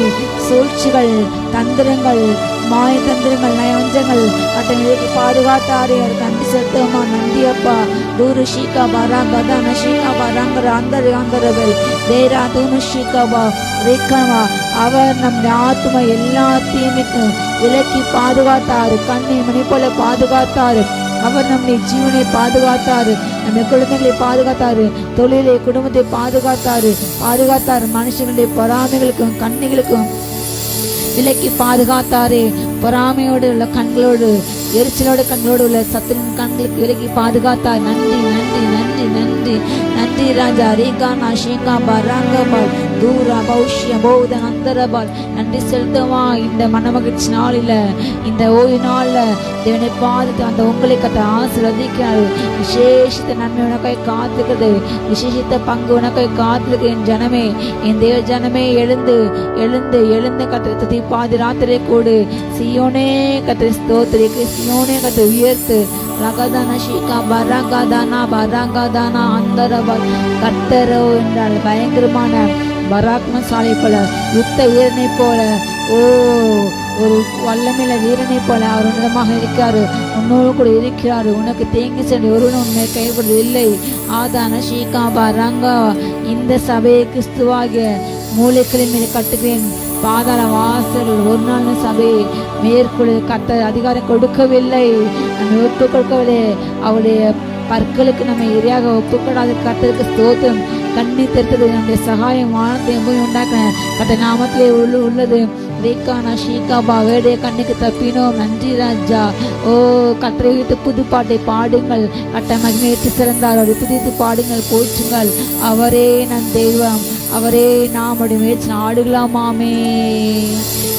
சூழ்ச்சிகள், தந்திரங்கள், மாய தந்திரங்கள், நயவஞ்சங்கள் அட்டங்களுக்கு பாதுகாத்தாரே. அவருக்கு நன்றி செலுத்தமா. நன்றி அப்பா. தூரு ஷீகா பராங்கதான ஷீகா பராங்கர ஆந்தரவல் தேரா தூணு ஷீகாபா ரேக்கமா. அவர் நம்முடைய ஆத்மா எல்லா தீமைக்கும் விலக்கி பாதுகாத்தாரு. கண்ணை மணி போல பாதுகாத்தாரு. அவர் நம்முடைய ஜீவனை பாதுகாத்தாரு. நம்ம குழந்தைகளை பாதுகாத்தாரு. தொழிலை, குடும்பத்தை பாதுகாத்தாரு. மனுஷங்களுடைய பொறாமைகளுக்கும் கண்ணிகளுக்கும் விலக்கி பாதுகாத்தாரே. பொறாமையோடு உள்ள கண்களோடு, எரிச்சலோட கண்களோடு உள்ள சத்துரின் கண்களுக்கு விலக்கி பாதுகாத்தார். நன்றி நன்றி நன்றி நன்றி நன்றி ராஜா. ரீகானா ஷீகா பராங்கபால் தூரா பௌஷ்ய பௌதன் அந்தரபால். நன்றி செலுத்தவா. இந்த மனமகிழ்ச்சி நாளில், இந்த ஓய்வு நாளில் தேவனை பாதுகாத்து அந்த உங்களை கத்த ஆசீர்வதிக்கிறார். விசேஷித்த நன்மை உனக்காய் காத்துக்கிறது. விசேஷித்த பங்கு உனக்காய் காத்துருக்கு. என் ஜனமே, என் தேவ ஜனமே, எழுந்து எழுந்து எழுந்து கத்திரி பாதி ராத்திரை கூடு. சியோனே கத்திரி ஸ்தோத்திரிக்கு, சியோனே கத்திரி உயர்த்து. ரகதான ஷீகா பராங்கதானா பராங்கதானா அந்தரபால். கர்த்தரோ என்றால் பயங்கரமான பராக்ரமசாலி போல, யுத்த வீரனை போல, ஒரு வல்லமையில வீரனை போல அவர் உன்னதமாக இருக்கிறாரு. உன்னோடு கூட இருக்கிறாரு. உனக்கு தேங்கி சென்று ஒருவனும் உண்மை கைவிடுவது இல்லை. ஆதான ஷீகா பராங்கா. இந்த சபையை கிறிஸ்துவாகிய மூளைகளின் மீது கட்டுகிறேன். பாதாள வாசல்கள் ஒரு நாள் சபையை மேற்கொள்ள கத்த அதிகாரம் கொடுக்கவில்லை. நம்ம ஒப்பு கொடுக்கவில்லை. அவருடைய பற்களுக்கு நம்ம இரையாக ஒப்புக்கொடாத கர்த்தருக்கு ஸ்தோத்திரம். கண்ணி தெரித்தது நம்முடைய சகாயம் வானத்தை உண்டாக்கின கத்த நாமத்திலே உள்ளது. ரேக்கானா ஷீகாபா வேடைய கண்ணுக்கு தப்பினோம். நன்றி ராஜா. கத்தரை வைத்து புது பாட்டை பாடுங்கள். கட்ட மகிமையிட்டு சிறந்தார். அவரை புதித்து பாடுங்கள், போற்றுங்கள். அவரே நம் தெய்வம், அவரே நாமுடைய முயற்சி ஆடுகளாமாமே.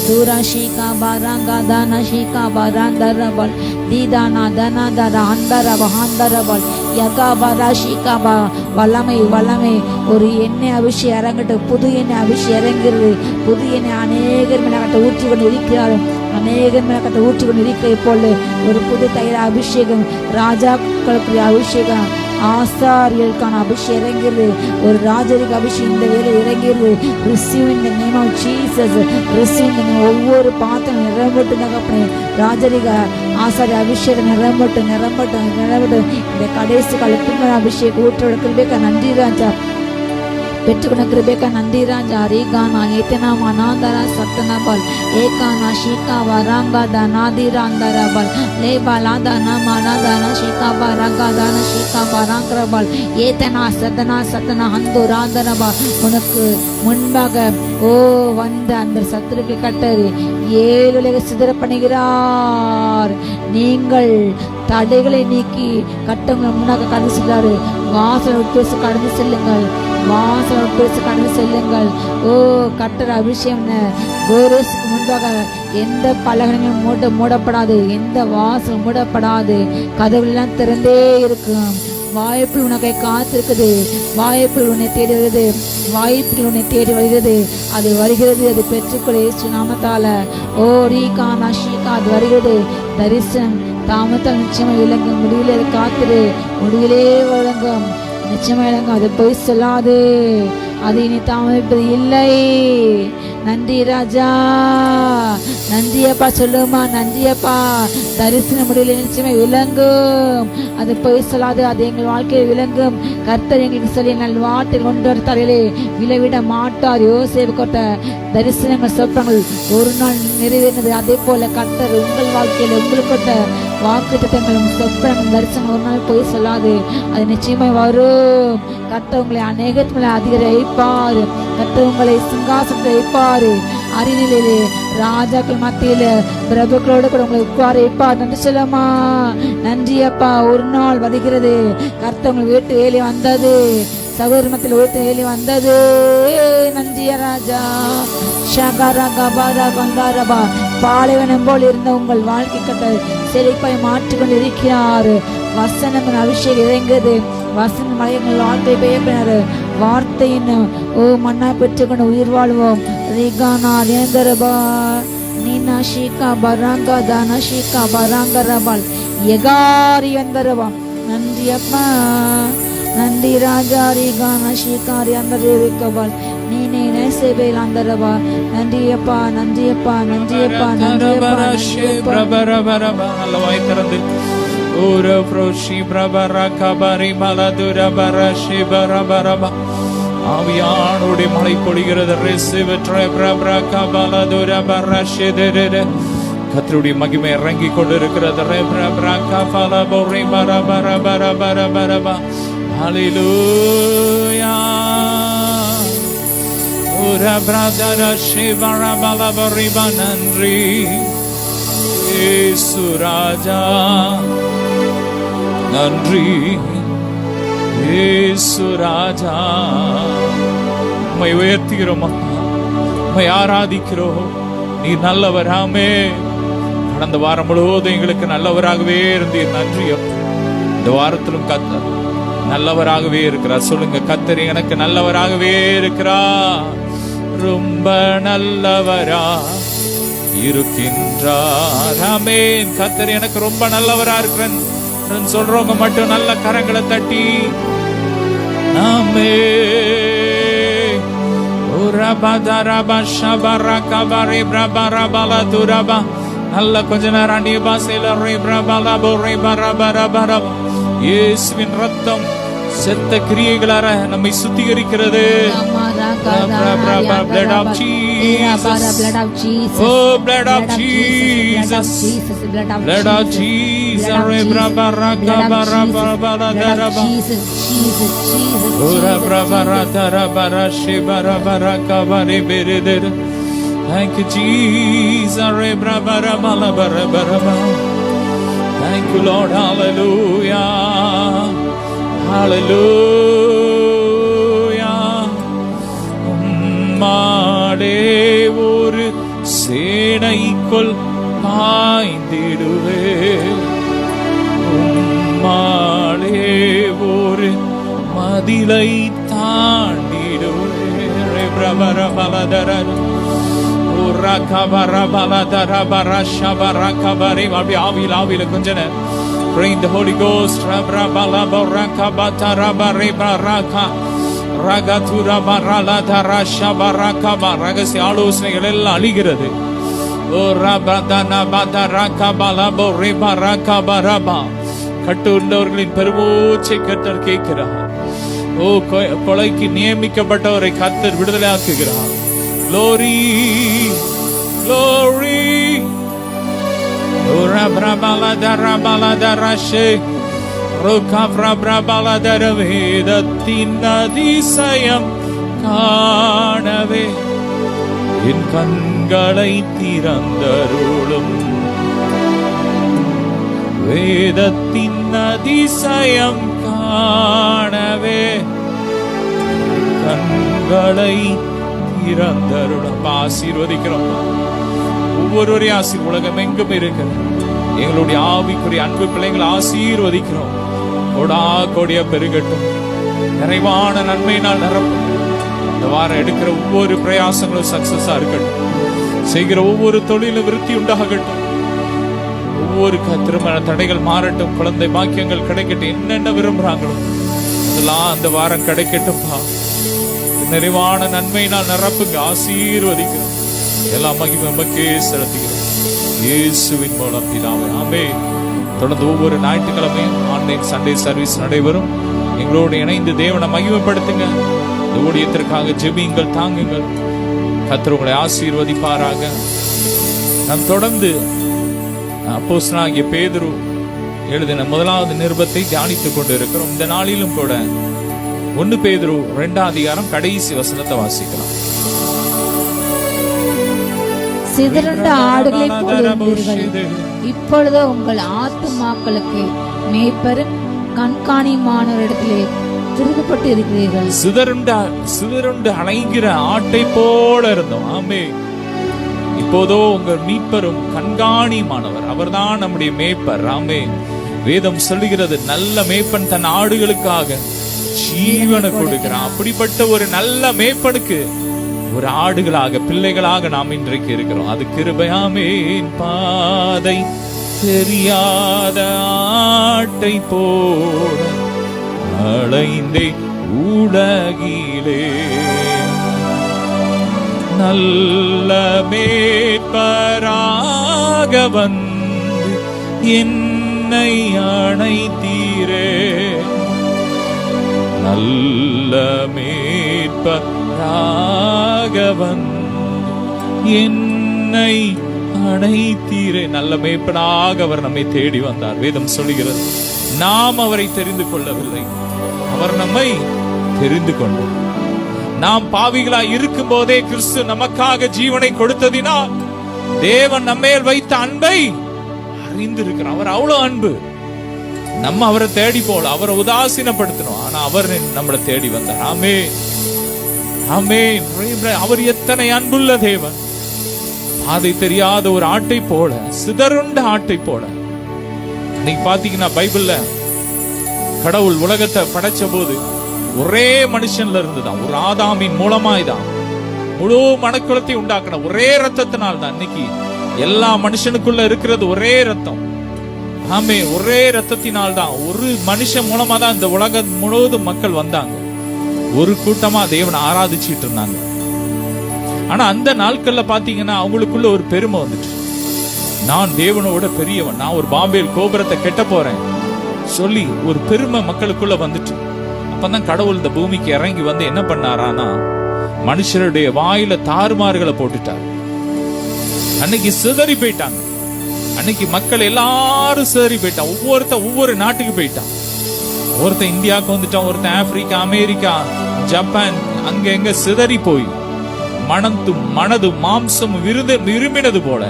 தூரா ஷீகா பாராங்கா தானா ஷீகா பாராந்தரபல் தீதானா தனா தர அந்தரப ஹாந்தரபல் யகா பாரா ஷீகாபா. வல்லமை வல்லமை. ஒரு எண்ணெய் அபிஷேகம் இறங்கட்டும். புது எண்ணெய் அபிஷேகம் இறங்கிறது. புது எண்ணெய் அநேகர் மேலகட்ட ஊற்றி கொண்டு இருக்கிறார். அநேகர் மேலகட்ட ஊற்றி கொண்டு இருக்கிற இப்போது ஒரு புது தைர அபிஷேகம், ராஜாக்களுக்கு அபிஷேகம், ஆசாரியர்களுக்கான அபிஷேகம் இறங்கிறது. ஒரு ராஜரிக அபிஷேகம் இந்த வேலை இறங்கிறது. Receive in the name of Jesus. Receive in the name. ஒவ்வொரு பாத்திரம் நிரம்பட்டு ராஜரிக ஆசாரிய அபிஷேகம் நிரம்பட்டு. இந்த கடைசி கால அபிஷேகம் ஊற்றோட கிருபைக்கு நன்றி ராஜா. பெற்றுக்கொண்ட கிருபைக்கு நன்றி ராஜா. ரீகானா ஏத்தனா மனாந்தரா சத்தனபல் ஏகானா ஷீகா வராங்கா நாதிராந்தரபல் லேபலாதனா மனாதனா ஷீகா பராங்கதான ஷீகா பராங்கரபல் ஏத்தனா சத்தனா ஹந்துராந்தரபா. உனக்கு முன்பாக வந்த அந்த சத்துருக்கு கட்டரு 7 உலக சிதற பண்ணுகிறார். நீங்கள் தடைகளை நீக்கி கட்டவங்க முன்னாக கடந்து செல்றாரு. வாசல் உட்பேசி கடந்து செல்லுங்கள். கட்டர் அபிஷேகம் கோரேசுக்கு முன்பாக எந்த பலகங்களும் மூடப்படாது. எந்த வாசல் மூடப்படாது. கதவுலாம் திறந்தே இருக்கும். வாய்ப்பு உனக்கை காத்திருக்குது. வாய்ப்பு உன்னை தேடி வருகிறது. வாய்ப்பு உன்னை தேடி வருகிறது. அது வருகிறது. அது பெற்றுக்கொள்ள இயேசு நாமத்தால. ரீகானா ஷீகா. அது வருகிறது. தரிசனம் தாமத்தால் நிச்சயமா விளங்கும். முடிவிலே காத்திரு. முடிவிலே வழங்கும். நிச்சயமா விளங்கும். அது போய் சொல்லாது. அது இனி தாமதிப்பது இல்லை. நன்றி ராஜா. நன்றியப்பா. சொல்லுமா நன்றியப்பா. தரிசன முடியல நிச்சயமா விளங்கும். அது போய் சொல்லாது. அது எங்கள் வாழ்க்கையில் விளங்கும். கர்த்தர் எங்களுக்கு சொல்லி நல் வார்த்தை கொண்டு வர தலையிலே விளைவிட மாட்டார். யோசேப்பு கொட்ட தரிசனங்கள் சொப்பங்கள் ஒரு நாள் நிறைவேறினது. அதே போல கர்த்தர் உங்கள் வாழ்க்கையில் உங்களுக்கு கொட்ட வாக்கு திட்டங்களும் சொப்பனங்களும் தரிசனம் ஒரு நாள் போய் சொல்லாது. அது நிச்சயமா வரும். கர்த்தர் உங்களை அநேகத்துகளை அதிகரிப்பார். கர்த்தர் உங்களை சிங்காசனத்தை வைப்பாரு. அறிநிலையிலே ராஜாக்கள் மத்தியில பிரபுக்களோடு கூட உங்களை உட்கார எப்பா நன்றி சொல்லமா. நன்றி அப்பா. ஒரு நாள் வருகிறது கர்த்தர் உங்களை வீட்டு வேலி வந்தது, சகோதர மத்தியில் வீட்டு வேலி வந்தது. நன்றிய ராஜா. பாலைவனம் போல் இருந்த உங்கள் வாழ்க்கை கட்ட செழிப்பாய் மாற்றிக்கொண்டு இருக்கிறார். வசனம் அபிஷேகம் இறங்குது. வசனம் மலையங்கள் வாழ்க்கை பெய்யப்பினாரு. வார்த்தையின் மண்ணா பெற்றுக்கொண்டு உயிர் வாழ்வோம். ரிகானா ரேந்தரபா நீனா ஷீகா பராங்கா தானா ஷீகா பராங்க ரபால் எகாரி வந்தரபா. நன்றி அப்பா. நன்றி ராஜா. ரிகானா ஷீகாரி அந்த ரேவிகபால் நீனே நேசேபேல் அந்தரபா. நன்றி அப்பா. நன்றி அப்பா. நன்றி அப்பா. நன்றி அப்பா. நல்ல வாய் திறந்து ஓர ப்ரோஷி பிரபர கபரி மலதுர பரஷி பரபரபா. ஆவியானுடைய மழை பொழிகிறது. கர்த்தருடைய மகிமை இறங்கி கொண்டிருக்கிறது. ஹல்லேலூயா. நன்றி இயேசு ராஜா. நன்றி இயேசு ராஜா. உம்மை உயர்த்துகிறோம், உம்மை ஆராதிக்கிறோம். நீ நல்லவராமே. கடந்த வாரம் முழுவதும் எங்களுக்கு நல்லவராகவே இருந்தீர். நன்றி அப்பா. இந்த வாரத்திலும் கர்த்தர் நல்லவராகவே இருக்கிறார். சொல்லுங்க, கர்த்தர் எனக்கு நல்லவராகவே இருக்கிறார். ரொம்ப நல்லவரா இருக்கின்றார். ஆமென். கர்த்தர் எனக்கு ரொம்ப நல்லவரா இருக்கிறேன் சொல்றவங்க மட்டும் நல்ல கரங்களை தட்டி நல்ல கொஞ்ச நேரம் அந்நிய பாஷையில இயேசுவின் ரத்தம் செத்த கிரியைகளார நம்மை சுத்திகரிக்கிறது. Blood of Jesus. Oh, blood of Jesus. Blood of Jesus. Thank you, Jesus. Thank you, Lord. Hallelujah. Hallelujah. மாடே ஒரு சேனைக்குள் பாய்ந்திடுவே. மாடே ஒரு மதிலை தாண்டிடுவே. ஆவியில கொஞ்ச நேரம் Bring the Holy Ghost. ரகசிய ஆலோசனைகள் எல்லாம் அழிகிறது. கட்டுண்டவர்களின் பெருமூச்சை கர்த்தர் கேட்கிறார். ஓ, கொலைக்கு நியமிக்கப்பட்டவரை கர்த்தர் விடுதலை ஆக்குகிறார். Glory, glory. வேதத்தின் அதிசயம் காணவே என் கண்களை திறந்தருளும். வேதத்தின் அதிசயம் காணவே கண்களை திறந்தருளும். ஆசீர்வதிக்கிறோம் ஒவ்வொருவரையும். ஆசீர் உலகம் எங்கும் இருக்கிற எங்களுடைய ஆவிக்குரிய அன்பு பிள்ளைங்களை ஆசீர்வதிக்கிறோம். கோடா கோடியா பெருகட்டும். நிறைவான நன்மையினால் நிரப்பும். இந்த வாரம் எடுக்கிற ஒவ்வொரு பிரயாசங்களும் சக்சஸா இருக்கட்டும். செய்கிற ஒவ்வொரு தொழிலும் விருத்தி உண்டாகட்டும். ஒவ்வொரு திருமண தடைகள் மாறட்டும். குழந்தை பாக்கியங்கள் கிடைக்கட்டும். என்னென்ன விரும்புறாங்களோ அதெல்லாம் அந்த வாரம் கிடைக்கட்டும்பா. நிறைவான நன்மையினால் நிரப்புங்க. ஆசீர்வதிக்கிறோம். எல்லா மகிமை உமக்கே செலுத்துகிறோம் இயேசுவின் மூலம் பிதாவே. ஆமென். தொடர்ந்து ஒவ்வொரு ஞாயிற்றுக்கிழமையும் ஆன்லைன் சண்டே சர்வீஸ் நடைபெறும். எங்களோடு இணைந்து தேவனை மகிமைப்படுத்துங்க. இந்த ஊழியத்திற்காக ஜெபியுங்கள், தாங்குங்கள். கர்த்தர் உங்களை ஆசீர்வதிப்பாராக. நாம் தொடர்ந்து அப்போஸ்தலனாகிய பேதுரு எழுதின முதலாவது நிருபத்தை தியானித்துக் கொண்டு இருக்கிறோம். இந்த நாளிலும் கூட 1 பேதுரு 2ஆம் அதிகாரம் கடைசி வசனத்தை வாசிக்கலாம். சிதறுண்ட ஆடுகளைப் போல இருந்தீர்கள். இப்பொழுது உங்கள் ஆத்துமாக்களுக்கு மேய்ப்பரும் கண்காணியுமானவரிடத்திலே திருப்பப்பட்டு இருக்கிறீர்கள். சிதறுண்டு அலைகிற ஆட்டை போல இருந்தோம். ஆமே. இப்போதோ உங்கள் மீட்பரும் கண்காணியுமானவர், அவர்தான் நம்முடைய மேய்ப்பர். ஆமே. வேதம் சொல்லுகிறது, நல்ல மேய்ப்பன் தன் ஆடுகளுக்காக ஜீவனை கொடுக்கிறான். அப்படிப்பட்ட ஒரு நல்ல மேய்ப்பனுக்கு ஒரு ஆடுகளாக, பிள்ளைகளாக நாம் இன்றைக்கு இருக்கிறோம். அது கிருபையாமே. பாதை தெரியாத ஆட்டை போல அலைந்தே உலகிலே, நல்ல மேய்ப்பராக வந்து என்னை அணைத்தீரே. நல்ல மேய்ப்பராக வந்து என்னை அணைத்தீரே. நல்ல மேய்ப்பனாக அவர் நம்மை தேடி வந்தார். வேதம் சொல்லுகிறது, நாம் அவரை தெரிந்து கொள்ளவில்லை, அவர் நம்மை தெரிந்து கொண்டார். நாம் பாவிகளாய் இருக்கும் போதே கிறிஸ்து நமக்காக ஜீவனை கொடுத்ததினால் தேவன் நம்மேல் வைத்த அன்பை அறிந்திருக்கிறார். அவர் அவ்வளவு அன்பு. நம்ம அவரை தேடி போல, அவரை உதாசீனப்படுத்தணும். ஆனா அவர் நம்மளை தேடி வந்தார். ஆமே, ஆமே. அவர் எத்தனை அன்புள்ள தேவன். அதை தெரியாத ஒரு ஆட்டை போல, சிதறுண்ட ஆட்டை போல. நீங்க பாத்தீங்கன்னா பைபிள்ல கடவுள் உலகத்தை படைச்ச போது ஒரே மனுஷன்ல இருந்துதான், ஒரு ஆதாமின் மூலமாய்தான் முழு மனுக்குலத்தை உண்டாக்கின ஒரே ரத்தத்தினால் தான். இன்னைக்கு எல்லா மனுஷனுக்குள்ள இருக்கிறது ஒரே ரத்தம். ஆமே, ஒரே ரத்தத்தினால் தான், ஒரு மனுஷன் மூலமா தான் இந்த உலகம் முழுவதும் மக்கள் வந்தாங்க. ஒரு கூட்டமா தேவனை ஆராதிச்சுட்டு இருந்தாங்க. ஆனா அந்த நாட்கள்ல பாத்தீங்கன்னா அவங்களுக்குள்ள ஒரு பெருமை வந்துட்டு, நான் தேவனோட பெரியவன், நான் ஒரு பாம்பேல் கோபுரத்தை கெட்ட போறேன் சொல்லி ஒரு பெருமை மக்களுக்குள்ள வந்துட்டு, அப்பதான் கடவுள் இந்த பூமிக்கு இறங்கி வந்து என்ன பண்ணாரானா, மனுஷருடைய வாயில தாறுமாறுகளை போட்டுட்டார். அன்னைக்கு சிதறி போயிட்டாங்க. அன்னைக்கு மக்கள் எல்லாரும் சிதறி போயிட்டான். ஒவ்வொரு நாட்டுக்கு போயிட்டான். ஒருத்தன் இந்தியாவுக்கு வந்துட்டான், ஒருத்தன் ஆப்பிரிக்கா, அமெரிக்கா, ஜப்பான், அங்க எங்க சிதறி போய் மனது மாம்சம் விரும்பினது போல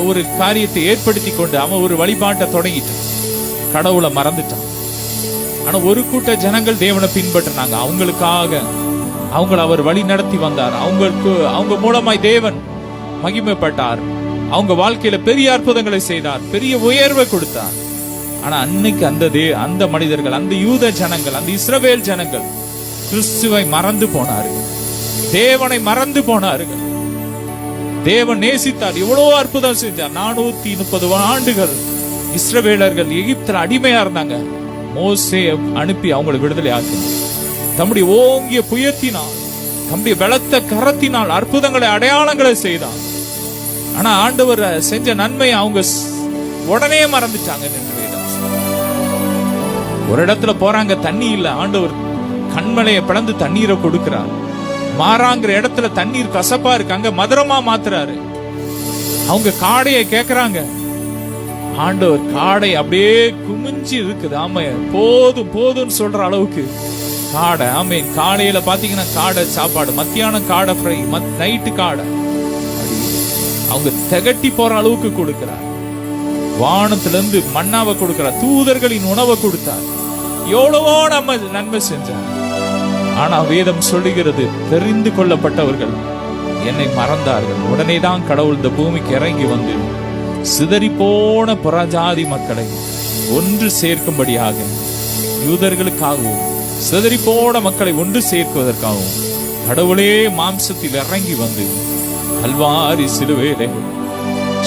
ஒரு காரியத்தை ஏற்படுத்தி கொண்டு அவன் ஒரு வழிபாட்டை தொடங்கிட்டான். கடவுளை மறந்துட்டான். ஆனா ஒரு கூட்ட ஜனங்கள் தேவனை பின்பற்றினாங்க. அவங்களுக்காக அவங்களை அவர் வழி நடத்தி வந்தார். அவங்க மூலமாய் தேவன் மகிமைப்பட்டார். அவங்க வாழ்க்கையில பெரிய அற்புதங்களை செய்தார், பெரிய உயர்வை கொடுத்தார். ஆனா அன்னைக்கு அந்த மனிதர்கள், அந்த யூத ஜனங்கள், அந்த இஸ்ரவேல் ஜனங்கள் கிறிஸ்துவை மறந்து போனார்கள், தேவனை மறந்து போனார்கள். தேவன் நேசித்தார், எவ்வளவு அற்புதம் செஞ்சார். 430 ஆண்டுகள் இஸ்ரவேலர்கள் எகிப்தில் அடிமையா இருந்தாங்க. மோசே அனுப்பி அவங்களை விடுதலை ஆக்கினார். தம்முடைய ஓங்கிய புயத்தினால், தம்முடைய பலத்த கரத்தினால் அற்புதங்களை, அடையாளங்களை செய்தார். ஆனா ஆண்டவர் செஞ்ச நன்மையை அவங்க உடனே மறந்துட்டாங்க. ஒரு இடத்துல போறாங்க, தண்ணி இல்ல, ஆண்டவர் கண்மலையை பிளந்து தண்ணீரை கொடுக்கிறார். மாறாங்கிற இடத்துல தண்ணீர் கசப்பா இருக்கு, அங்க மதுரமா மாத்துறாரு. அவங்க காடையை கேக்குறாங்க, ஆண்டவர் காடை அப்படியே குமிஞ்சு இருக்குது. ஆமா, போதும் சொல்ற அளவுக்கு காடை. ஆமே, காலையில பாத்தீங்கன்னா காடை சாப்பாடு, மத்தியானம் காடை ஃப்ரை, நைட்டு காடை. அவங்க திகட்டி போற அளவுக்கு கொடுக்கிறார். வானத்துல இருந்து மன்னாவை கொடுக்கிறார், தூதர்களின் உணவை கொடுத்தார். எவ்வளவோ நம்ம நன்மை செஞ்சார். ஆனா வேதம் சொல்லுகிறது, தெரிந்து கொள்ளப்பட்டவர்கள் என்னை மறந்தார்கள். உடனேதான் கடவுள் இந்த பூமிக்கு இறங்கி வந்து சிதறி போன புறஜாதி மக்களை ஒன்று சேர்க்கும்படியாக, யூதர்களுக்காகவும் சிதறி போன மக்களை ஒன்று சேர்க்குவதற்காகவும் கடவுளே மாம்சத்தில் இறங்கி வந்து கல்வாரி சிலுவையிலே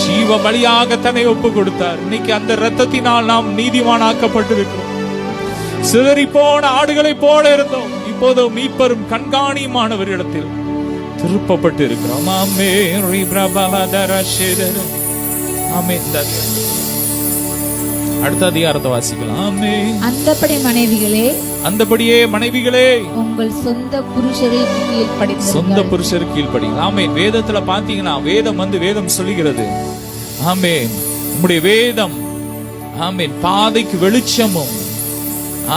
ஜீவ பலியாக தன்னை ஒப்பு கொடுத்தார். இன்னைக்கு அந்த இரத்தத்தினால் நாம் நீதிமானாக்கப்பட்டிருக்கிறோம். சிதறி போன ஆடுகளை போல இருந்தோம், இப்போது மீட்பரும் கண்காணியுமானவரிடத்தில் திருப்பப்பட்டு இருக்கிறோம். அடுத்த அதிகாரத்தை வாசிக்கலாம். அந்தபடியே மனைவிகளே உங்கள் சொந்த புருஷருக்கு கீழ்ப்படிங்கள். ஆமென். வேதத்துல பாத்தீங்கன்னா வேதம் சொல்லுகிறது, ஆமென், உம்முடைய வேதம், ஆமென், பாதைக்கு வெளிச்சமும்,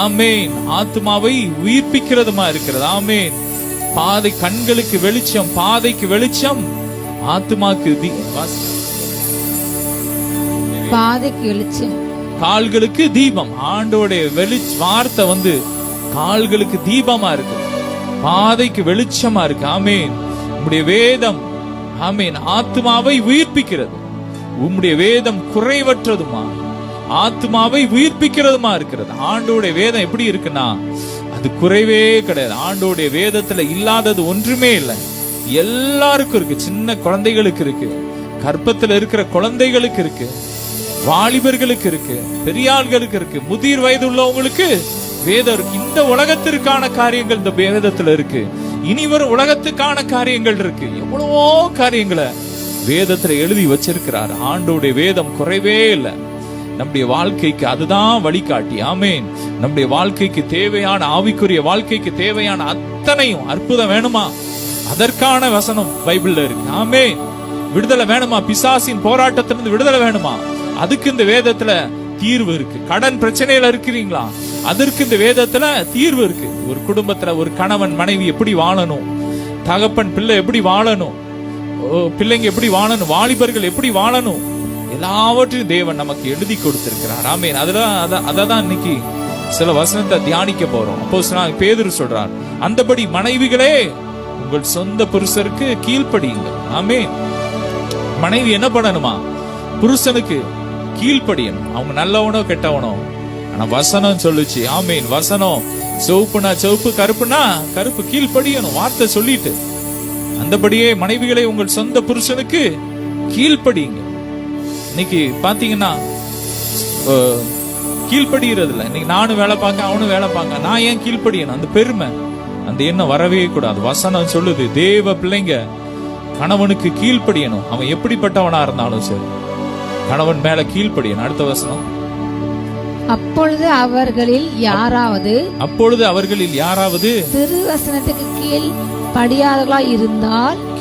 ஆமென், ஆத்மாவை உயிர்ப்பிக்கிறதுமா இருக்கிறது. ஆமென். பாதை கண்களுக்கு வெளிச்சம், பாதைக்கு வெளிச்சம், ஆத்துமாக்கு பாதைக்கு வெளிச்சம், கால்களுக்கு தீபம். ஆண்டோடைய வார்த்தை வந்து கால்களுக்கு தீபமா இருக்கு, பாதைக்கு வெளிச்சமா இருக்கு. ஆமேன். உம்முடைய வேதம் ஆமேன் ஆத்துமாவை உயிர்ப்பிக்கிறது. உம்முடைய வேதம் குறைவற்றதுமா, ஆத்துமாவை உயிர்ப்பிக்கிறதுமா இருக்கிறது. ஆண்டோடைய வேதம் எப்படி இருக்குன்னா அது குறைவே கிடையாது. ஆண்டோடைய வேதத்துல இல்லாதது ஒன்றுமே இல்லை. எல்லாருக்கும் இருக்கு. சின்ன குழந்தைகளுக்கு இருக்கு, கர்ப்பத்துல இருக்கிற குழந்தைகளுக்கு இருக்கு, வாலிபர்களுக்கு இருக்கு, பெரியாள்களுக்கு இருக்கு, முதிர் வயது உள்ளவங்களுக்கு வேதம் இருக்கு. இந்த உலகத்திற்கான காரியங்கள் இந்த வேதத்துல இருக்கு. இனி வரும் உலகத்துக்கான காரியங்கள் இருக்கு. எவ்வளவோ காரியங்களை வேதத்துல எழுதி வச்சிருக்கிறார். ஆண்டோடைய வேதம் குறைவே இல்லை. நம்முடைய வாழ்க்கைக்கு அதுதான் வழிகாட்டி. ஆமேன். நம்முடைய வாழ்க்கைக்கு தேவையான, ஆவிக்குரிய வாழ்க்கைக்கு தேவையான அத்தனையும். அற்புதம் வேணுமா, அதற்கான வசனம் பைபிள்ல இருக்கு. ஆமேன். விடுதலை வேணுமா, பிசாசின் போராட்டத்திலிருந்து விடுதலை வேணுமா, அதுக்கு இந்த வேதத்துல தீர்வு இருக்கு. கடன் பிரச்சனையில இருக்கிறீங்களா, அதற்கு இந்த வேதத்துல தீர்வு இருக்கு. ஒரு குடும்பத்துல ஒரு கணவன் மனைவி எப்படி வாழணும், தகப்பன் பிள்ளை எப்படி வாழணும், பிள்ளைங்க எப்படி வாழணும், வாலிபர்கள் எப்படி வாழணும், எல்லாவற்றையும் தேவன் நமக்கு எழுதி கொடுத்திருக்கிறார். ஆமேன். அததான் இன்னைக்கு சில வசனத்தை தியானிக்க போறோம். அப்போஸ்தலனாகிய பேதுரு சொல்றார், அந்தபடி மனைவிகளே உங்கள் சொந்த புருஷருக்கு கீழ்ப்படியுங்கள். ஆமேன். மனைவி என்ன பண்ணணுமா, புருஷனுக்கு கீழ்ப்படியணும். அவங்க நல்லவனோ கெட்டவனோ, ஆனா வசனம் சொல்லுச்சு. ஆமேன். வசனம் சிவப்புனா சிவப்பு, கருப்புனா கருப்பு, கீழ்ப்படியணும். வார்த்தை சொல்லிட்டு அந்தபடியே மனைவிகளை உங்கள் சொந்த புருஷனுக்கு கீழ்ப்படியுங்க. இன்னைக்கு பாத்தீங்கன்னா கீழ்ப்படுகிறது இல்ல. இன்னைக்கு நானும் வேலை பார்க்க, அவனும் வேலை பார்க்க, நான் ஏன் கீழ்ப்படியணும், அந்த பெருமை, அந்த எண்ணம் வரவே கூடாது. வசனம் சொல்லுது, தேவ பிள்ளைங்க கணவனுக்கு கீழ்ப்படியணும். அவன் எப்படிப்பட்டவனா இருந்தாலும் சரி, கணவன் மேல கீழ்ப்படியணும். அடுத்த வசனம், அப்பொழுது அவர்களில் யாராவது திருவசனத்துக்கு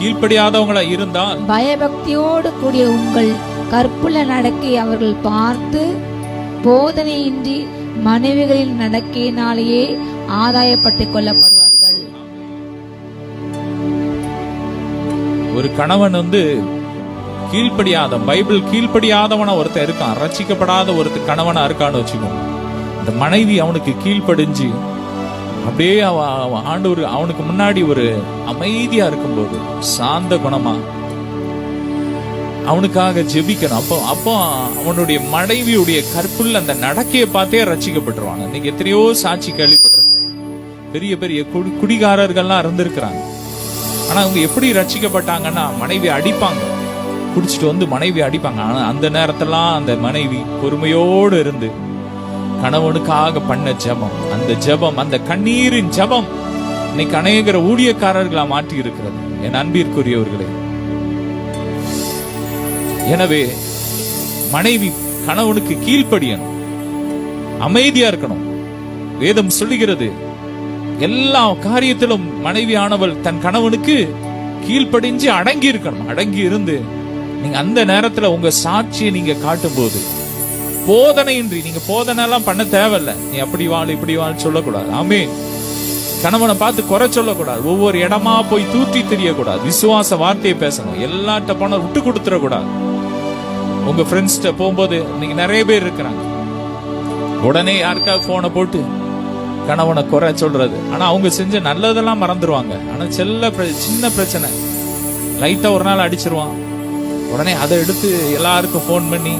கீழ்ப்படியாதவங்களா இருந்தால் பயபக்தியோடு கூடிய உங்கள் கற்புள்ள நடக்கை அவர்கள் பார்த்து போதனையின்றி மனைவிகளின் நடக்கையினாலேயே ஆதாயப்பட்டுக் கொள்ளப்படுவார்கள். ஒரு கணவன் வந்து கீழ்ப்படியாத, பைபிள் கீழ்ப்படியாதவனா ஒருத்தர் இருக்கான், ரட்சிக்கப்படாத ஒருத்தர் கணவனா இருக்கான்னு வச்சுக்கோங்க. இந்த மனைவி அவனுக்கு கீழ்ப்படிஞ்சு அப்படியே ஆண்டவர் அவனுக்கு முன்னாடி ஒரு அமைதியா இருக்கும்போது, சாந்த குணமா அவனுக்காக ஜெபிக்கணும். அப்போ அவனுடைய மனைவியுடைய கற்புள்ள அந்த நடக்கையை பார்த்தே ரட்சிக்கப்பட்டுருவாங்க. இன்னைக்கு எத்தனையோ சாட்சி கேள்விப்பட்டிருக்கு. பெரிய பெரிய குடிகாரர்கள்லாம் இருந்திருக்கிறாங்க. ஆனா அவங்க எப்படி ரட்சிக்கப்பட்டாங்கன்னா, மனைவி அடிப்பாங்க, குடிச்சிட்டு வந்து மனைவி அடிப்பாங்க. ஆனா அந்த நேரத்தெல்லாம் அந்த மனைவி பொறுமையோடு இருந்து கணவனுக்காக பண்ண ஜெபம், அந்த ஜெபம், அந்த கண்ணீரின் ஜெபம் இன்னைக்கு அநேகர ஊழியக்காரர்களா மாற்றி இருக்கிறது. என் அன்பிற்குரியவர்களே, எனவே மனைவி கணவனுக்கு கீழ்ப்படியணும், அமைதியா இருக்கணும். வேதம் சொல்லுகிறது, எல்லா காரியத்திலும் மனைவியானவள் தன் கணவனுக்கு கீழ்ப்படிஞ்சு அடங்கி இருக்கணும். அடங்கி இருந்து நீங்க அந்த நேரத்துல உங்க சாட்சியை நீங்க காட்டும் போது, போதனையின்றி, நீங்க போதனை எல்லாம் பண்ண தேவையில்ல. நீ அப்படி வாழ் இப்படி வாழ் சொல்லக்கூடாது. ஆமேன். கணவனை பார்த்து குறை சொல்லக்கூடாது. ஒவ்வொரு இடமா போய் தூற்றி தெரியக்கூடாது. விசுவாச வார்த்தையை பேசணும். எல்லாட்ட பணம் விட்டு கொடுத்துடக்கூடாது. உங்க ஃப்ரெண்ட்ஸ்ட போகும்போது நீங்க நிறைய பேர் இருக்கிறாங்க, உடனே யாருக்காவது போனை போட்டு கணவனை குறை சொல்றது. ஆனா அவங்க செஞ்ச நல்லதெல்லாம் மறந்துடுவாங்க. ஆனா சின்ன பிரச்சனை லைட்டா ஒரு நாள் அடிச்சிருவான், உடனே அதை எடுத்து எல்லாருக்கும் போன் பண்ணி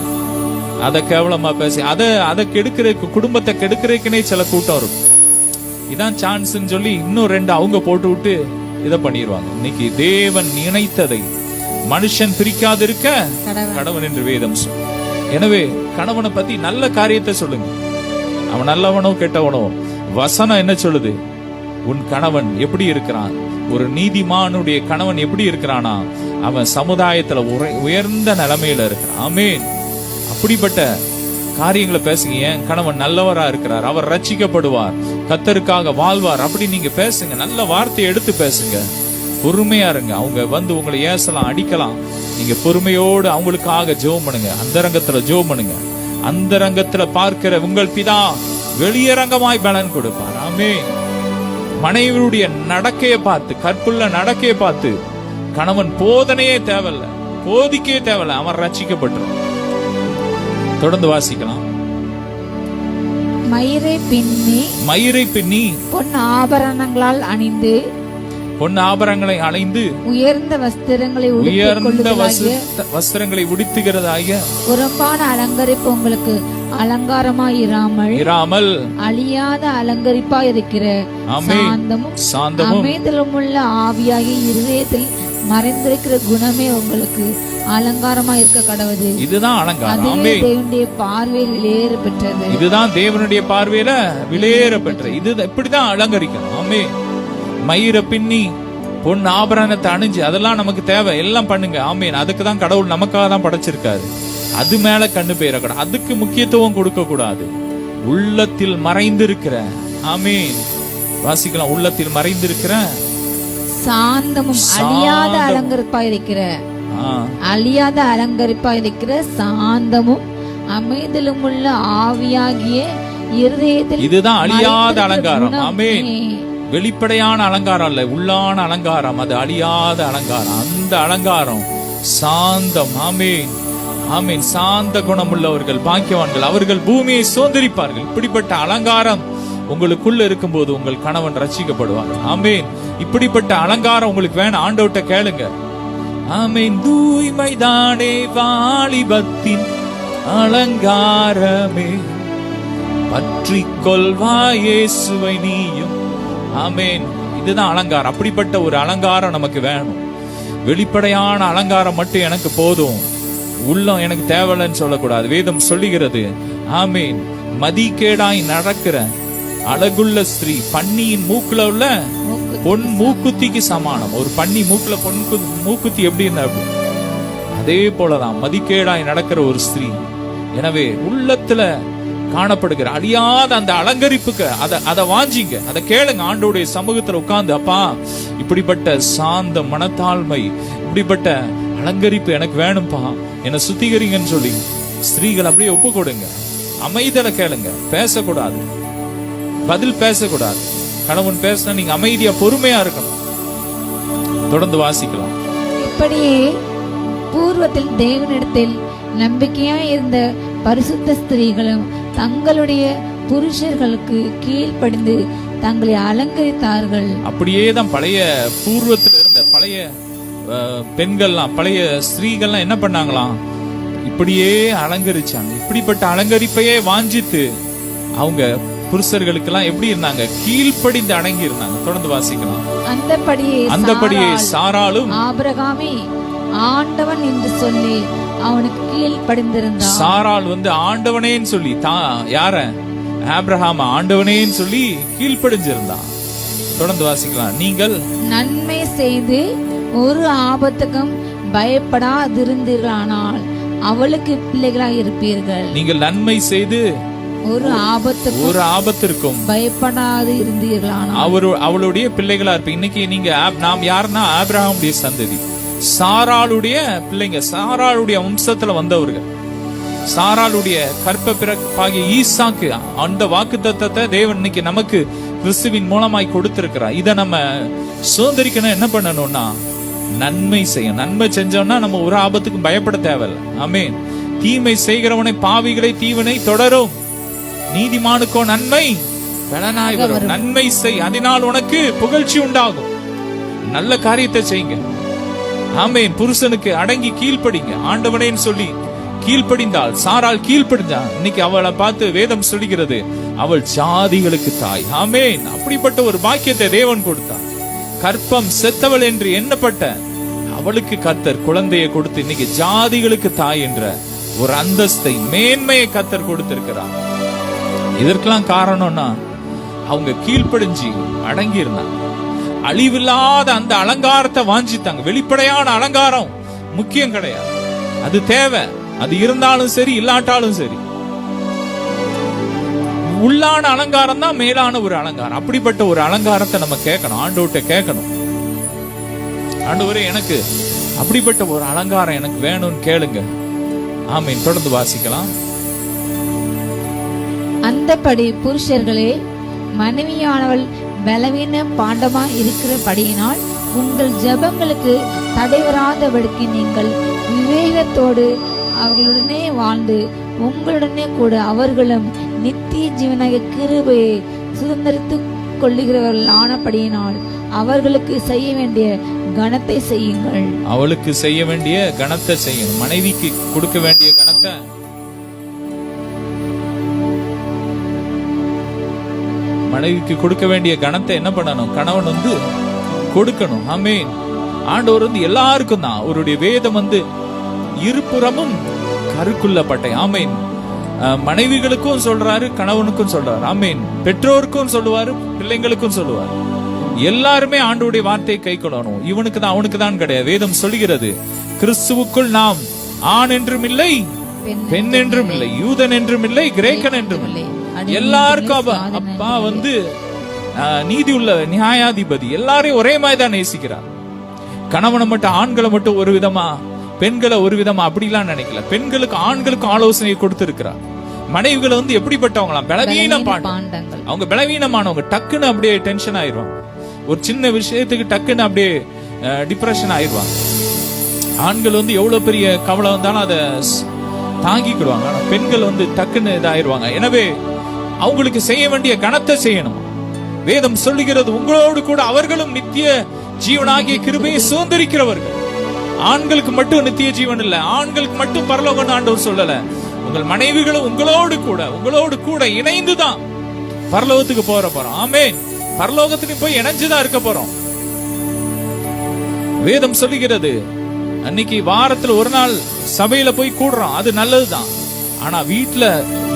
அதை கேவலமா பேசி அதை கெடுக்கிறதுக்கு, குடும்பத்தை கெடுக்கிறதுக்குனே சில கூட்டம் இருக்கும். இதான் சான்ஸ்ன்னு சொல்லி இன்னும் 2 அவங்க போட்டு விட்டு இதை பண்ணிடுவாங்க. இன்னைக்கு தேவன் நினைத்ததை மனுஷன் பிரிக்காதிருக்க கடவன் என்று வேதம் சொல்லு. எனவே கணவனை பத்தி நல்ல காரியத்தை சொல்லுங்க. அவன் நல்லவனோ கெட்டவனோ, வசனம் என்ன சொல்லுது? உன் கணவன் எப்படி இருக்கிறான்? ஒரு நீதிமானுடைய கணவன் எப்படி இருக்கிறானா? அவன் சமுதாயத்துல உயர்ந்த நிலைமையில இருக்கிறான். ஆமேன். அப்படிப்பட்ட காரியங்களை பேசுங்க. என் கணவன் நல்லவரா இருக்கிறார், அவர் ரட்சிக்கப்படுவார், கர்த்தருக்காக வாழ்வார், அப்படி நீங்க பேசுங்க. நல்ல வார்த்தையை எடுத்து பேசுங்க. பொறுமையா இருங்க. அவங்க வந்து உங்களை ஏசலாம், அடிக்கலாம். நீங்க பொறுமையோடு அவங்களுக்காக ஜெபம் பண்ணுங்க. அந்தரங்கத்துல ஜெபம் பண்ணுங்க. அந்தரங்கத்துல பார்க்கிற உங்கள் பிதா வெளியரங்கமாய் பலன் கொடுப்பார். ஆமென். மனைவியுடைய நடக்கையை பார்த்து, கற்புள்ள நடக்கையை பார்த்து கணவன் போதனையே தேவையில்ல, போதிக்கவே தேவையில்ல, அவன் ரட்சிக்கப்பட்டான். தொடர்ந்து வாசிக்கலாம். மயிரை பின்னி பொன் ஆபரணங்களால் அணிந்து உயர்ந்த வஸ்திரங்களை உடுத்துகிறதாகிய புறம்பான அலங்கரிப்பு உங்களுக்கு அலங்காரமாயிராமல் அழியாத அலங்கரிப்பாயிருக்கிற சாந்தமும் அமைதலுமுள்ள ஆவியாகி இருதயத்தில் மறைந்திருக்கிற குணமே உங்களுக்கு அலங்காரமா இருக்க கடவுது. இதுதான் அலங்காரம். தேவனுடைய பார்வையில் விலையேற பெற்றது. இதுதான் தேவனுடைய பார்வையில விலையேற பெற்றது. இது இப்படிதான் அலங்கரிக்கணும். ஆமே. மயிரை பின்னி பொன் ஆபரணத்தை அணிஞ்சு அதெல்லாம் நமக்கு தேவை, எல்லாம் பண்ணுங்க. ஆமேன். அதுக்கு தான் கடவுள் நமக்காக தான் படைச்சிருக்காரு. அது மேல கண்ணு போயிடக்கூடாது, அதுக்கு முக்கியத்துவம் கொடுக்க கூடாது. உள்ளத்தில் மறைந்திருக்கிற, ஆமேன், வாசிக்கலாம். உள்ளத்தில் மறைந்திருக்கிற சாந்தமும் அழியாத அலங்கரிப்பா இருக்கிற சாந்தமும் அமைதலும் உள்ள ஆவியாகிய இருதயத்தில். இதுதான் அழியாத அலங்காரம். ஆமேன். வெளிப்படையான அலங்காரம் அல்ல, உள்ளான அலங்காரம். அது அழியாத அலங்காரம். அந்த அலங்காரம் சாந்தம். ஆமேன், ஆமேன். சாந்த குணம் உள்ளவர்கள் பாக்கியவான்கள், அவர்கள் பூமியை சுதந்தரிப்பார்கள். இப்படிப்பட்ட அலங்காரம் உங்களுக்குள்ள இருக்கும்போது உங்கள் கணவன் ரட்சிக்கப்படுவார். ஆமேன். இப்படிப்பட்ட அலங்காரம் உங்களுக்கு வேணும், ஆண்டவர்ட்ட கேளுங்க. ஆமேன். தூய்மைதானே வாலிபத்தின் அலங்காரமே, பற்றி கொள்வாய் இயேசுவை நீயும். ஆமேன். இதுதான் அலங்காரம். அப்படிப்பட்ட ஒரு அலங்காரம் நமக்கு வேணும். வெளிப்படையான அலங்காரம் மட்டும் எனக்கு போதும், உள்ளம் எனக்கு தேவையில்லைன்னு சொல்லக்கூடாது. வேதம் சொல்லுகிறது, ஆமேன், மதிகேடாய் நடக்கிற அழகுள்ள ஸ்திரீ பன்னியின் மூக்குல உள்ள பொன் மூக்குத்திக்கு சமானம். ஒரு பன்னி மூக்குல பொன் மூக்குத்தி எப்படி இருந்தா அதே போலதான் மதிகேடாய் நடக்கிற ஒரு ஸ்திரீ. எனவே உள்ளத்துல காணப்படுகிற அழியாத அந்த அலங்கரிப்புக்கு அதை வாஞ்சிங்க, அதை கேளுங்க. ஆண்டோடைய சமூகத்துல உட்கார்ந்து, அப்பா, இப்படிப்பட்ட சாந்த மனத்தாழ்மை, இப்படிப்பட்ட அலங்கரிப்பு எனக்கு வேணும்பா, என்ன சுத்திகரிங்கன்னு சொல்லி ஸ்திரீகள் அப்படியே ஒப்பு கொடுங்க. அமைதியில கேளுங்க, பேசக்கூடாது, பதில் பேசக்கூடாது. கணவன் பேசினா நீங்க அமைதியா பொறுமையா இருக்கணும். தொடர்ந்து வாசிக்கலாம். இப்படியே பூர்வத்தில் தேவனிடத்தில் நம்பிக்கையா இருந்த பரிசுத்த ஸ்திரீகளும் தங்களுடைய புருஷர்களுக்கு கீழ்ப்படிந்து தங்களை அலங்கரித்தார்கள். அப்படியேதான் பழைய பூர்வத்தில் இருந்த பழைய பெண்கள்லாம், பழைய ஸ்திரீகள்லாம் என்ன பண்ணாங்களாம்? இப்படியே அலங்கரிச்சாங்க. இப்படிப்பட்ட அலங்கரிப்பையே வாஞ்சித்து அவங்க புருஷர்களுக்கு எல்லாம் எப்படி இருந்தாங்க? கீழ்ப்படிந்து அடங்கி இருந்தாங்க. தொடர்ந்து வாசிக்கலாம். அந்தபடியே சாராளும் ஆபிரகாமே ஆண்டவன் என்று சொல்லி அவனுக்கு கீழ்ப்படிந்திருந்தான். சாராள் ஆண்டவனேன்னு சொல்லி யார? ஆபிரகாம் ஆண்டவனேன்னு சொல்லி கீழ்ப்படிஞ்சிருந்தான். தொடர்ந்து வாசிக்கலாம். நீங்கள் நன்மை செய்து ஒரு ஆபத்துக்கும் பயப்படாதிருந்தீர்களானால் அவளுக்கு பிள்ளைகளாய் இருப்பீர்கள். நீங்கள் நன்மை செய்து ஒரு ஆபத்திற்கும் பயப்படாது இருந்தீர்களானால் அவளுடைய பிள்ளைகளா இருப்பீங்க. இன்னைக்கு நீங்க நாம் யாருன்னா ஆபிரகாமுடைய சந்ததி, சாராளுடைய பிள்ளைங்க, சாராளுடைய வம்சத்துல வந்தவர்கள். சாராளுடைய கற்ப பிறப்பாகிய ஈசாக்கு அந்த வாக்குத்தத்தத்தை தேவன் இன்னைக்கு நமக்கு கிறிஸ்துவின் மூலமாய் கொடுத்திருக்கிறார். இதை நம்ம சுதந்திரிக்கணும். என்ன பண்ணணும்னா நன்மை செய்யும். நன்மை செஞ்சோம்னா நம்ம ஒரு ஆபத்துக்கும் பயப்பட தேவையில்லை. ஆமென். தீமை செய்கிறவனை பாவிகளை தீவனை தொடரும், நீதிமானுக்கோ நன்மை பலனாய் வரும். நன்மை செய், அதனால் உனக்கு புகழ்ச்சி உண்டாகும். நல்ல காரியத்தை செய்யுங்க. ஆமென். புருஷனுக்கு அடங்கி கீழ்ப்படிங்க. ஆண்டவனேன்னு சொல்லி கீழ்ப்படிந்தாள். சாராள் கீழ்ப்படிஞ்சான். இன்னைக்கு அவளை பார்த்து வேதம் சொல்லுகிறது, அவள் ஜாதிகளுக்கு தாய். ஆமென். அப்படிப்பட்ட ஒரு பாக்கியத்தை தேவன் கொடுத்தார். கற்பம் செத்தவள் என்று எண்ணப்பட்ட அவளுக்கு கர்த்தர் குழந்தையை கொடுத்து இன்னைக்கு ஜாதிகளுக்கு தாய் என்ற ஒரு அந்தஸ்தை, மேன்மையை கர்த்தர் கொடுத்திருக்கிறார். இதற்கெல்லாம் காரணம்னா அவங்க கீழ்ப்படிஞ்சு அடங்கி இருந்தாங்க. அழிவில்லாத அந்த அலங்காரத்தை வாஞ்சித்தாங்க. வெளிப்படையான அலங்காரம் முக்கியம் கிடையாது, அது தேவை. அது இருந்தாலும் சரி, இல்லாட்டாலும் சரி. உள்ளான அலங்காரம் தான் மேலான ஒரு அலங்காரம். அப்படிப்பட்ட ஒரு அலங்காரத்தை நம்ம கேட்கணும், ஆண்டவர்ட்ட கேட்கணும். ஆண்டவரே, எனக்கு அப்படிப்பட்ட ஒரு அலங்காரம் எனக்கு வேணும்னு கேளுங்க. ஆமென். தொடர்ந்து வாசிக்கலாம். அந்தபடி புருஷர்களே, மனைவியானவள் பலவீன பாண்டமா இருக்கிறபடியினால் உங்கள் ஜெபங்களுக்கு தடை வராதபடிக்கு நீங்கள் விவேகத்தோடு அவர்களுடனே வாழ்ந்து உங்களுடனே கூட அவர்களும் நித்திய ஜீவனாகிய கிருபையை சுதந்திரித்துக் கொள்ளுகிறவர்கள் ஆனபடியினால் அவர்களுக்கு செய்ய வேண்டிய கனத்தை செய்யுங்கள். அவளுக்கு செய்ய வேண்டிய கனத்தை செய்யணும். மனைவிக்கு கொடுக்க வேண்டிய கனத்தை என்ன பண்ணணும்? கணவன் கொடுக்கணும். ஆமென். ஆண்டவர் எல்லாருக்கும் தான். அவருடைய வேதம் இருபுறமும் கருக்குள்ள பட்டை. ஆமென். மனைவிகளுக்கும் சொல்றாரு, கணவனுக்கும் சொல்றாரு. ஆமென். பெற்றோருக்கும் சொல்லுவாரு, பிள்ளைங்களுக்கும் சொல்லுவாரு. எல்லாருமே ஆண்டவருடைய வார்த்தையை கை கொள்ளணும். இவனுக்கு தான் அவனுக்கு தான் கிடையாது. வேதம் சொல்லுகிறது, கிறிஸ்துவுக்குள் நாம் ஆண் என்றும் இல்லை, பெண் என்றும் இல்லை, யூதன் என்றும் இல்லை, கிரேக்கன் என்றும் இல்லை. எல்லாருக்கும் அப்பா நீதி உள்ள நியாயாதிபதி. எல்லாரையும் ஒரே மாதிரி தான் நேசிக்கிறார். கணவனை மட்டும், ஆண்களை மட்டும் ஒரு விதமா, பெண்களை ஒரு விதமா அப்படிலாம் நினைக்கல. பெண்களுக்கு ஆண்களுக்கு ஆலோசனை கொடுத்திருக்கிறார். மனைவிகளை எப்படிப்பட்டவங்களாம்? பலவீனம் பாண்டங்கள். அவங்க பலவீனமானவங்க. டக்குன்னு அப்படியே டென்ஷன் ஆயிடுவாங்க. ஒரு சின்ன விஷயத்துக்கு டக்குன்னு அப்படியே டிப்ரெஷன் ஆயிடுவாங்க. ஆண்கள் எவ்வளவு பெரிய கவலை வந்தாலும் அதை தாங்கிக்கிடுவாங்க. ஆனா பெண்கள் டக்குன்னு இதாயிருவாங்க. எனவே அவங்களுக்கு செய்ய வேண்டிய கனத்தை செய்யணும். வேதம் சொல்லுகிறது, உங்களோடு கூட அவர்களும் நித்திய ஜீவனாகிய கிருபையை சுதந்திரிக்கிறவர்கள். ஆண்களுக்கு மட்டும் நித்திய ஜீவன் இல்ல, ஆண்களுக்கு மட்டும் பரலோகம் ஆண்டவர் சொல்லல. உங்கள் மனைவிகளும் உங்களோடு கூட இணைந்துதான் பரலோகத்துக்கு போறோம். ஆமென். பரலோகத்துக்கு போய் இணைஞ்சுதான் இருக்க போறோம். வேதம் சொல்லுகிறது, அன்னைக்கு வாரத்துல ஒரு நாள் சபையில போய் கூடுறோம், அது நல்லதுதான். ஆனா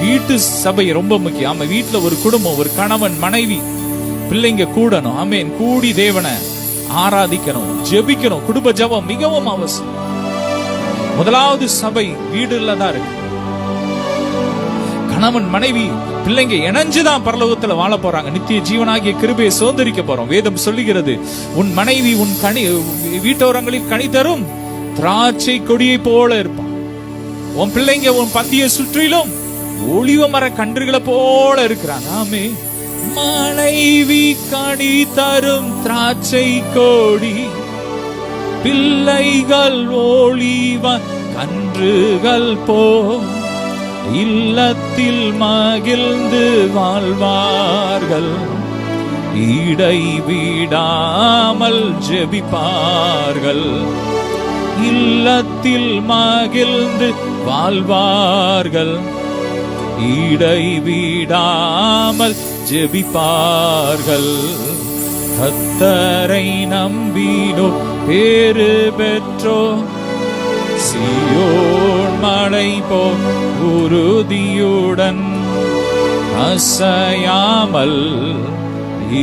வீட்டு சபை ரொம்ப முக்கியம். ஆமா, வீட்டுல ஒரு குடும்பம், ஒரு கணவன் மனைவி பிள்ளைங்க கூடணும். ஆமென். கூடி தேவனை ஆராதிக்கணும், ஜெபிக்கணும். குடும்ப ஜெபம் மிகவும் அவசியம். முதலாவது சபை வீடுல தான் இருக்கு. கணவன் மனைவி பிள்ளைங்க இணைஞ்சுதான் பரலோகத்துல வாழ போறாங்க. நித்திய ஜீவனாகிய கிருபையை சுதந்திரிக்க போறோம். வேதம் சொல்லுகிறது, உன் மனைவி உன் வீட்டோரங்களில் கனி தரும் திராட்சை கொடியை போல இருப்பான். உன் பிள்ளைங்க உன் பந்தியை சுற்றிலும் ஒளிவ மர கன்றுகளை போல இருக்கிறாங்க. ஆமே. மனைவி கனி தரும் திராட்சை கொடி, பிள்ளைகள் ஒளிவ கன்றுகள் போ இல்லத்தில் மகிழ்ந்து வாழ்வார்கள், இடைவிடாமல் ஜெபிப்பார்கள். இல்லத்தில் மகிழ்ந்து வாழ்வார்கள், இடைவிடாமல் ஜெபிப்பார்கள். கர்த்தரை நம்பினோ பேறு பெற்றோ, சீயோன் மலை போல் உறுதியுடன் அசையாமல்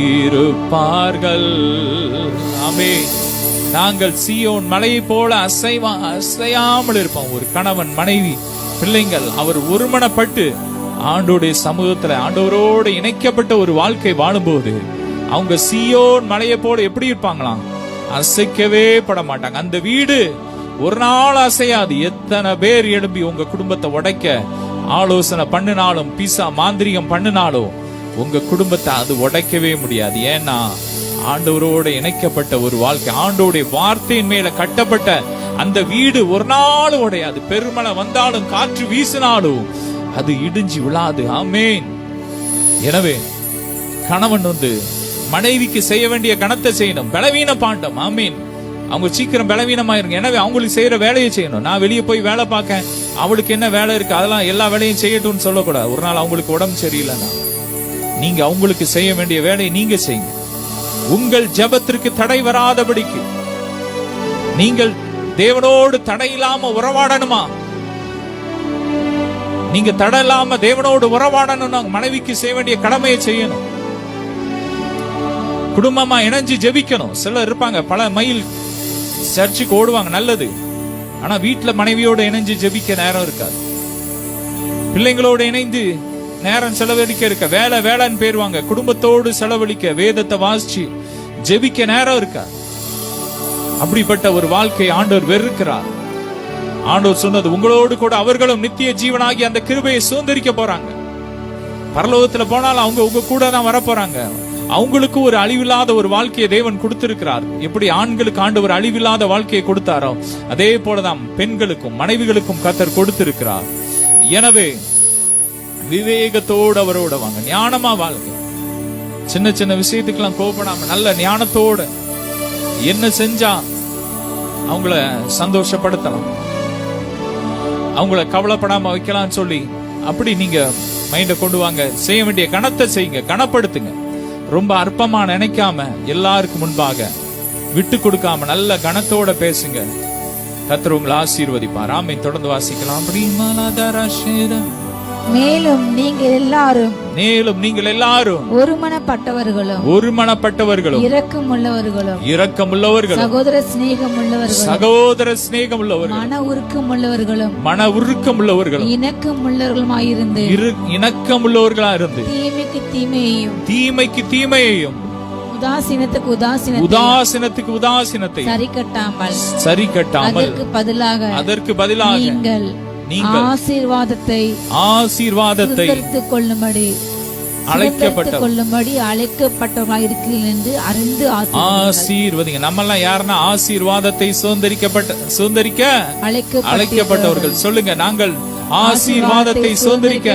இருப்பார்கள். ஆமென். நாங்கள் சீயோன் மலையை போல அசையாமல் இருப்போம். ஒரு கணவன் மனைவி பிள்ளைங்கள் அவர் ஒருமனப்பட்டு ஆண்டோடைய சமூகத்துல ஆண்டவரோடு இணைக்கப்பட்ட ஒரு வாழ்க்கை வாழும்போது அவங்க சீயோன் மலையை போல எப்படி இருப்பாங்களாம்? அசைக்கவே பட மாட்டாங்க. அந்த வீடு ஒரு நாள் அசையாது. எத்தனை பேர் எழும்பி உங்க குடும்பத்தை உடைக்க ஆலோசனை பண்ணினாலும், பிசா மாந்திரிகம் பண்ணினாலும் உங்க குடும்பத்தை அது உடைக்கவே முடியாது. ஏன்னா ஆண்டவரோடு இணைக்கப்பட்ட ஒரு வாழ்க்கை, ஆண்டோடைய வார்த்தையின் மேல கட்டப்பட்ட அந்த வீடு ஒரு நாள் உடையாது. பெருமழை வந்தாலும் காற்று வீசினாலும் அது இடிஞ்சு விழாது. ஆமென். எனவே கணவன் மனைவிக்கு செய்ய வேண்டிய கணத்தை செய்யணும். பலவீன பாண்டம். ஆமென். அவங்க சீக்கிரம் பலவீனமாயிருங்க. எனவே அவங்களுக்கு செய்யற வேலையை செய்யணும். நான் வெளியே போய் வேலை பார்க்க, அவளுக்கு என்ன வேலை இருக்கு, அதெல்லாம் எல்லா வேலையும் செய்யட்டும்னு சொல்லக்கூடாது. ஒரு நாள் அவங்களுக்கு உடம்பு சரியில்லைன்னா நீங்க அவங்களுக்கு செய்ய வேண்டிய வேலையை நீங்க செய்யுங்க. உங்கள் ஜெபத்திற்கு தடை வராதபடிக்கு நீங்கள் தேவனோடு தடை இல்லாம உறவாடணுமா? நீங்க தடை இல்லாம தேவனோடு உறவாடணும். மனைவிக்கு செய்ய வேண்டிய கடமையை செய்யணும். குடும்பமா இணைஞ்சு ஜெபிக்கணும். சிலர் இருப்பாங்க, பல மைல் சர்ச்சுக்கு ஓடுவாங்க, நல்லது. ஆனா வீட்டுல மனைவியோட இணைஞ்சு ஜெபிக்க நேரம் இருக்காது. பிள்ளைங்களோட இணைந்து நேரம் செலவழிக்க இருக்க, வேலைன்னு பேருவாங்க. குடும்பத்தோடு செலவழிக்க, வேதத்தை வாசிச்சு ஜெபிக்க நேரம் இருக்காது. அப்படிப்பட்ட ஒரு வாழ்க்கை ஆண்டவர் வெறுக்கிறார். ஆண்டவர் சொன்னது, உங்களோடு கூட அவர்களும் நித்திய ஜீவனாகி அந்த கிருபையை சுதந்திரிக்க போறாங்க. பரலோகத்துல போனாலும் அவங்க உங்க கூட தான் வர போறாங்க. அவங்களுக்கு ஒரு அழிவில்லாத ஒரு வாழ்க்கையை தேவன் கொடுத்திருக்கிறார். எப்படி ஆண்களுக்கு ஆண்டவர் அழிவில்லாத வாழ்க்கையை கொடுத்தாரோ அதே போலதான் பெண்களுக்கும் மனைவிகளுக்கும் கர்த்தர் கொடுத்திருக்கிறார். எனவே விவேகத்தோடு அவரோட வாங்க, ஞானமா வாழ்க. சின்ன சின்ன விஷயத்துக்கெல்லாம் கோபப்படாம நல்ல ஞானத்தோட என்ன செஞ்சா அவங்கள சந்தோஷப்படுத்தலாம், அவங்கள கவலைப்படாம வைக்கலாம் சொல்லி அப்படி நீங்க மைண்ட கொண்டு வாங்க. செய்ய வேண்டிய கணத்தை செய்யுங்க, கணப்படுத்துங்க. ரொம்ப அற்பமா நினைக்காம எல்லாருக்கும் முன்பாக விட்டு கொடுக்காம நல்ல கணத்தோட பேசுங்க. கர்த்தர் உங்களை ஆசீர்வதிப்பார். ஆமென். தொடர்ந்து வாசிக்கலாம். மேலும் நீங்கள் எல்லாரும் ஒருமனப்பட்டவர்களும் இரக்கமுள்ளவர்களும் சகோதர சிநேகம் உள்ளவர்களும் மன உருக்கமுள்ளவர்களும் இணக்கமுள்ளவர்களா இருந்து தீமைக்கு தீமையையும் உதாசீனத்துக்கு உதாசீனத்தை சரி கட்டாமல் அதற்கு பதிலாக நீங்கள் ஆசீர்வாதத்தை அழைக்கப்பட்டவர்களாக இருக்கிறீர்கள் என்று அறிந்து ஆசீர்வதிங்க. நம்ம எல்லாம் யாருன்னா ஆசீர்வாதத்தை சுதந்திரிக்க அழைக்கப்பட்டவர்கள். சொல்லுங்க, நாங்கள் ஆசீர்வாதத்தை சுதந்திரிக்க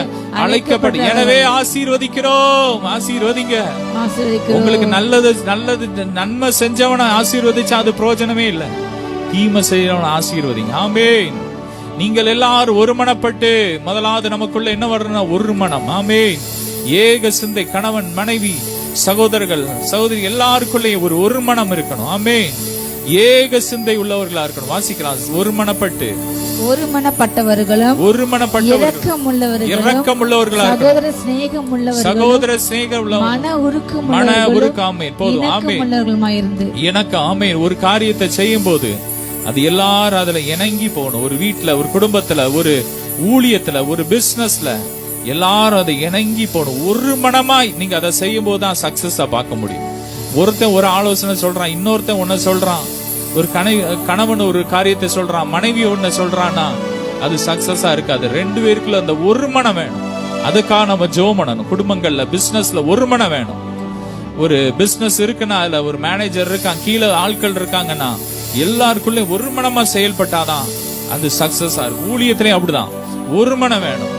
அழைக்கப்பட்ட. எனவே ஆசீர்வதிக்கிறோம். ஆசீர்வதிங்க. உங்களுக்கு நல்லது நன்மை செஞ்சவன ஆசீர்வதிச்சா அது பிரயோஜனமே இல்லை. தீமை செய்யறவன ஆசீர்வதிங்க. ஆமென். நீங்கள் எல்லாரும் ஒருமனப்பட்டு, முதலாவது நமக்குள்ள என்ன வரணும்? ஒரு மனம். ஆமென். ஏக சிந்தை, கணவன் மனைவி சகோதரர்கள் சகோதரி எல்லாருக்குள்ளேயும் ஒரு மனம் இருக்கணும். ஆமென். ஏக சிந்தை உள்ளவர்களா இருக்கணும். வாசிக்கலாம். ஒருமனப்பட்டவர்களும் இரக்கமுள்ளவர்களா சகோதர சிநேகம் மன உருக்காமை போதும். ஆமென். எனக்கு ஆமென். ஒரு காரியத்தை செய்யும் போது அது எல்லாரும் அதுல இணங்கி போகணும். ஒரு வீட்டுல, ஒரு குடும்பத்துல, ஒரு ஊழியத்துல, ஒரு பிசினஸ்ல எல்லாரும் அதை இணங்கி போகணும். ஒரு மனமாய் நீங்க அதை செய்யும் போதுதான் சக்சஸா பார்க்க முடியும். ஒருத்தன் ஒரு ஆலோசனை சொல்றான், இன்னொருத்தன் ஒன்ன சொல்றான். ஒரு கணவன் ஒரு காரியத்தை சொல்றான், மனைவி ஒன்ன சொல்றான்னா அது சக்சஸா இருக்காது. ரெண்டு பேருக்குள்ள அந்த ஒரு மனம் வேணும். அதுக்காக நம்ம ஜெபம் பண்ணணும். குடும்பங்கள்ல, பிசினஸ்ல ஒரு மனம் வேணும். ஒரு பிசினஸ் இருக்குன்னா அதுல ஒரு மேனேஜர் இருக்கான், கீழே ஆட்கள் இருக்காங்கன்னா எல்லாருக்குள்ளயும் ஒரு மனமா செயல்பட்டாதான் அது சக்சஸா இருக்கும். ஊழியத்திலையும் அப்படிதான் ஒரு மனம் வேணும்.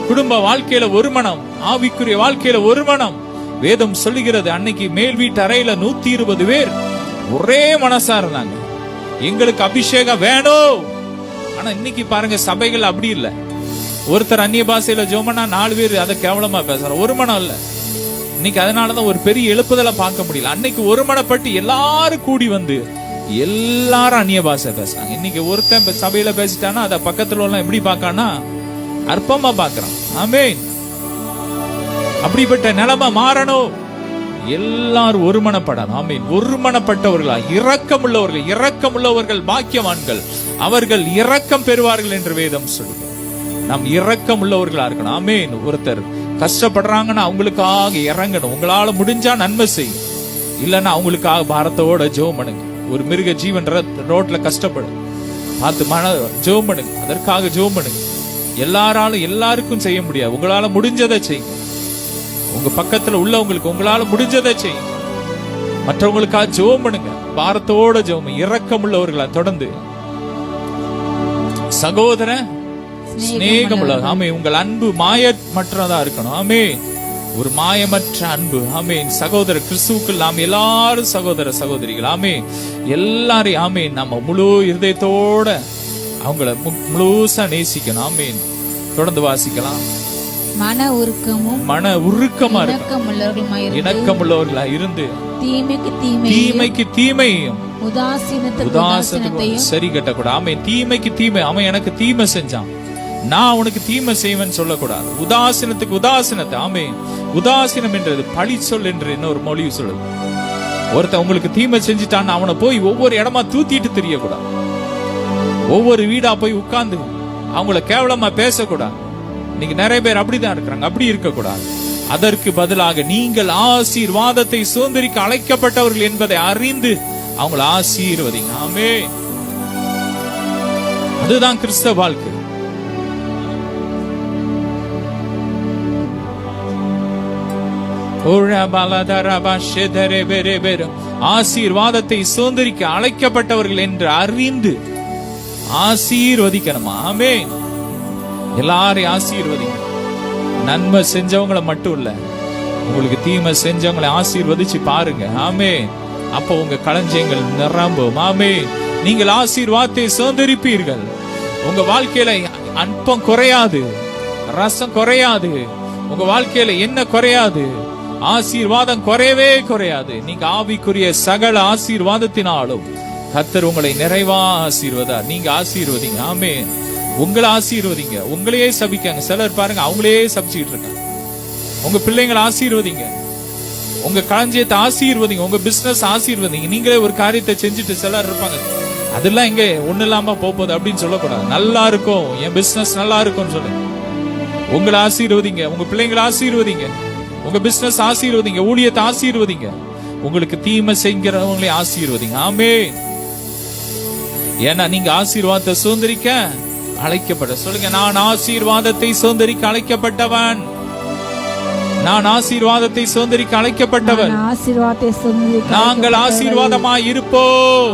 குடும்ப வாழ்க்கையில ஒரு மனம், ஆவிக்குரிய வாழ்க்கையில ஒரு மனம். வேதம் சொல்லுகிறது, அன்னைக்கு மேல் வீட்டு அறையில 120 பேர் ஒரே மனசா இருந்தாங்க. எங்களுக்கு அபிஷேகம் வேணும். ஆனா இன்னைக்கு பாருங்க, சபைகள் அப்படி இல்ல. ஒருத்தர் அந்நிய பாஷையில ஜோமனா 4 பேர் அதை கேவலமா பேசுற. ஒரு மனம் இல்ல இன்னைக்கு. அதனாலதான் ஒரு பெரிய எழுப்புதலை பார்க்க முடியல. அன்னைக்கு ஒரு மனப்பட்டு எல்லாரும் கூடி வந்து எல்லாரும் அந்நிய பாஷை பேசுறாங்க. இன்னைக்கு ஒருத்தன் சபையில பேசிட்டானா அத பக்கத்துல எல்லாம் எப்படி பாக்கானா அற்பமா பாக்குறான். ஆமென். அப்படிப்பட்ட நிலைமை மாறணும். எல்லாரும் ஒருமனப்படணும். ஆமென். ஒருமனப்பட்டவர்களா, இரக்கமுள்ளவர்கள் பாக்கியவான்கள், அவர்கள் இரக்கம் பெறுவார்கள் என்று வேதம் சொல்லுது. நாம் இரக்கம் உள்ளவர்களா இருக்கணும். ஆமென். ஒருத்தர் கஷ்டப்படுறாங்கன்னா அவங்களுக்காக இறங்கணும். உங்களால முடிஞ்சா நன்மை செய்யும், இல்லன்னா அவங்களுக்காக பாரத்தோட ஜெபம் பண்ணுங்க. ஒரு மிருக ஜீவன் ரோட்ல கஷ்டப்படும், பார்த்து ஜெபம் பண்ணுங்க. அதற்காக ஜெபம் பண்ணுங்க. எல்லாருக்கும் செய்ய முடியாது. உங்களால முடிஞ்சதை செய்யுங்க. உங்க பக்கத்துல உள்ளவங்களுக்கு உங்களால முடிஞ்சதை செய்யுங்க. மற்றவங்களுக்காக ஜெபம் பண்ணுங்க. பாரத்தோட ஜெபம். இரக்கம் உள்ளவர்களா தொடர்ந்து சகோதர சிநேகம் உள்ளவர். ஆமே. உங்கள் அன்பு மாயமற்றதா இருக்கணும். ஆமே. ஒரு மாயமற்ற அன்பு. ஆமே. சகோதர கிறிஸ்துவுக்குள் நாம் எல்லாரும் சகோதர சகோதரிகள். ஆமே. எல்லாரையும் ஆமே நம்ம முழு இருதயத்தோட அவங்கள முழுசா நேசிக்கணும். ஆமே. தொடர்ந்து வாசிக்கலாம். மன உருக்கமா இணக்கமுள்ளவர்களா இருந்து தீமைக்கு தீமையும் உதாசீனத்தையும் சரி கட்டக்கூடாது. ஆமே. தீமைக்கு தீமை, அவன் எனக்கு தீமை செஞ்சான், நான் உனக்கு தீமை செய்வேன் சொல்லக்கூடாது. உதாசீனத்துக்கு உதாசீனத்தை. ஆமே. உதாசீனம் என்றது பழி சொல் என்று இன்னொரு மொழி சொல்லுது. ஒருத்தன் உங்களுக்கு தீமை செஞ்சுட்டான், அவனை போய் ஒவ்வொரு இடமா தூத்திட்டு தெரியக்கூடாது. ஒவ்வொரு வீடா போய் உட்கார்ந்து அவங்கள கேவலமா பேசக்கூடாது. இன்னைக்கு நிறைய பேர் அப்படிதான் இருக்கிறாங்க. அப்படி இருக்கக்கூடாது. அதற்கு பதிலாக நீங்கள் ஆசீர்வாதத்தை சுதந்திரிக்க அழைக்கப்பட்டவர்கள் என்பதை அறிந்து அவங்கள ஆசீர்வதிங்க. ஆமே. அதுதான் கிறிஸ்தவ வாழ்க்கை. ஆசீர்வாதத்தை சுதந்திரிக்க அழைக்கப்பட்டவர்கள் என்று அறிந்து ஆசீர்வதிக்கணுமா? ஆமென். எல்லாரையும் ஆசீர்வதிங்க. நன்மை செஞ்சவங்களை மட்டும் இல்ல, உங்களுக்கு தீமை செஞ்சவங்களை ஆசீர்வதிச்சு பாருங்க. ஆமென். அப்போ உங்க களஞ்சியங்கள் நிரம்பும். ஆமென். நீங்கள் ஆசீர்வாதத்தை சுதந்திரிப்பீர்கள். உங்க வாழ்க்கையில அன்பம் குறையாது, ரசம் குறையாது, உங்க வாழ்க்கையில என்ன குறையாது, ஆசீர்வாதம் குறையவே குறையாது. நீங்க ஆவிக்குரிய சகல ஆசீர்வாதத்தினாலும் கர்த்தர் உங்களை நிறைவா ஆசீர்வதார். நீங்க ஆசீர்வதிங்க. ஆமென். உங்களை ஆசீர்வதிங்க. உங்களையே சபிக்காங்க. சிலர் பாருங்க, அவங்களே சபிச்சுட்டு இருக்காங்க. உங்க பிள்ளைங்களை ஆசீர்வதிங்க. உங்க களஞ்சியத்தை ஆசீர்வதிங்க. உங்க பிசினஸ் ஆசீர்வதிங்க. நீங்களே ஒரு காரியத்தை செஞ்சுட்டு சிலர் இருப்பாங்க, அதெல்லாம் இங்க ஒண்ணு இல்லாம போகுது அப்படின்னு சொல்லக்கூடாது. நல்லா இருக்கும், என் பிசினஸ் நல்லா இருக்கும்னு சொல்லுங்க. உங்களை ஆசீர்வதிங்க. உங்க பிள்ளைங்களை ஆசீர்வதிங்க. உங்க பிசினஸ் ஆசீர்வதிங்க. ஊழியத்தை ஆசீர்வதிங்க. உங்களுக்கு தீமை செய்கிறவங்களை ஆசீர்வதிங்க. ஆமென். ஏன்னா நீங்க ஆசீர்வாதத்தை சுதந்திரிக்க அழைக்கப்பட்ட. சொல்லுங்க, நான் ஆசீர்வாதத்தை சுதந்திரிக்க அழைக்கப்பட்டவன். நான் ஆசீர்வாதத்தை சுதந்திரிக்க அழைக்கப்பட்டவன். நாங்கள் ஆசீர்வாதமாய் இருப்போம்.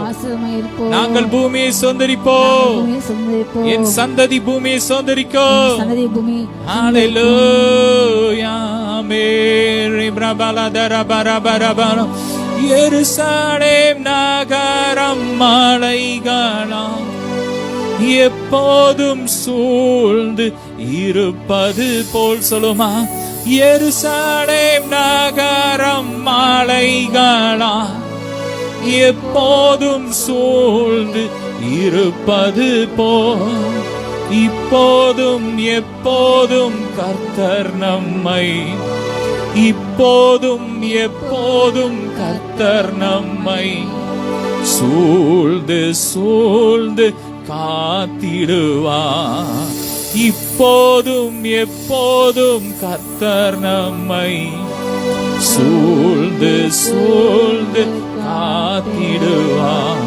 நாங்கள் பூமியை சுதந்திரிப்போம். என் சந்ததி பூமியை சுதந்திரிக்கும். ஹல்லேலூயா. மேரி பிரபலதரபரபரபர எருசலேம் நகரம் மலைகளாம் எப்போதும் சூழ்ந்து இருப்பது போல். சொல்லுமா, எருசலேம் நகரம் மலைகளா எப்போதும் சூழ்ந்து இருப்பது போல். இப்போதும் எப்போதும் கர்த்தர் நம்மை, இப்போதும் எப்போதும் கர்த்தர் நம்மை சூழ்ந்து சூழ்ந்து காத்திடுவார். இப்போதும் எப்போதும் கர்த்தர் நம்மை சூழ்ந்து சூழ்ந்து காத்திடுவார்.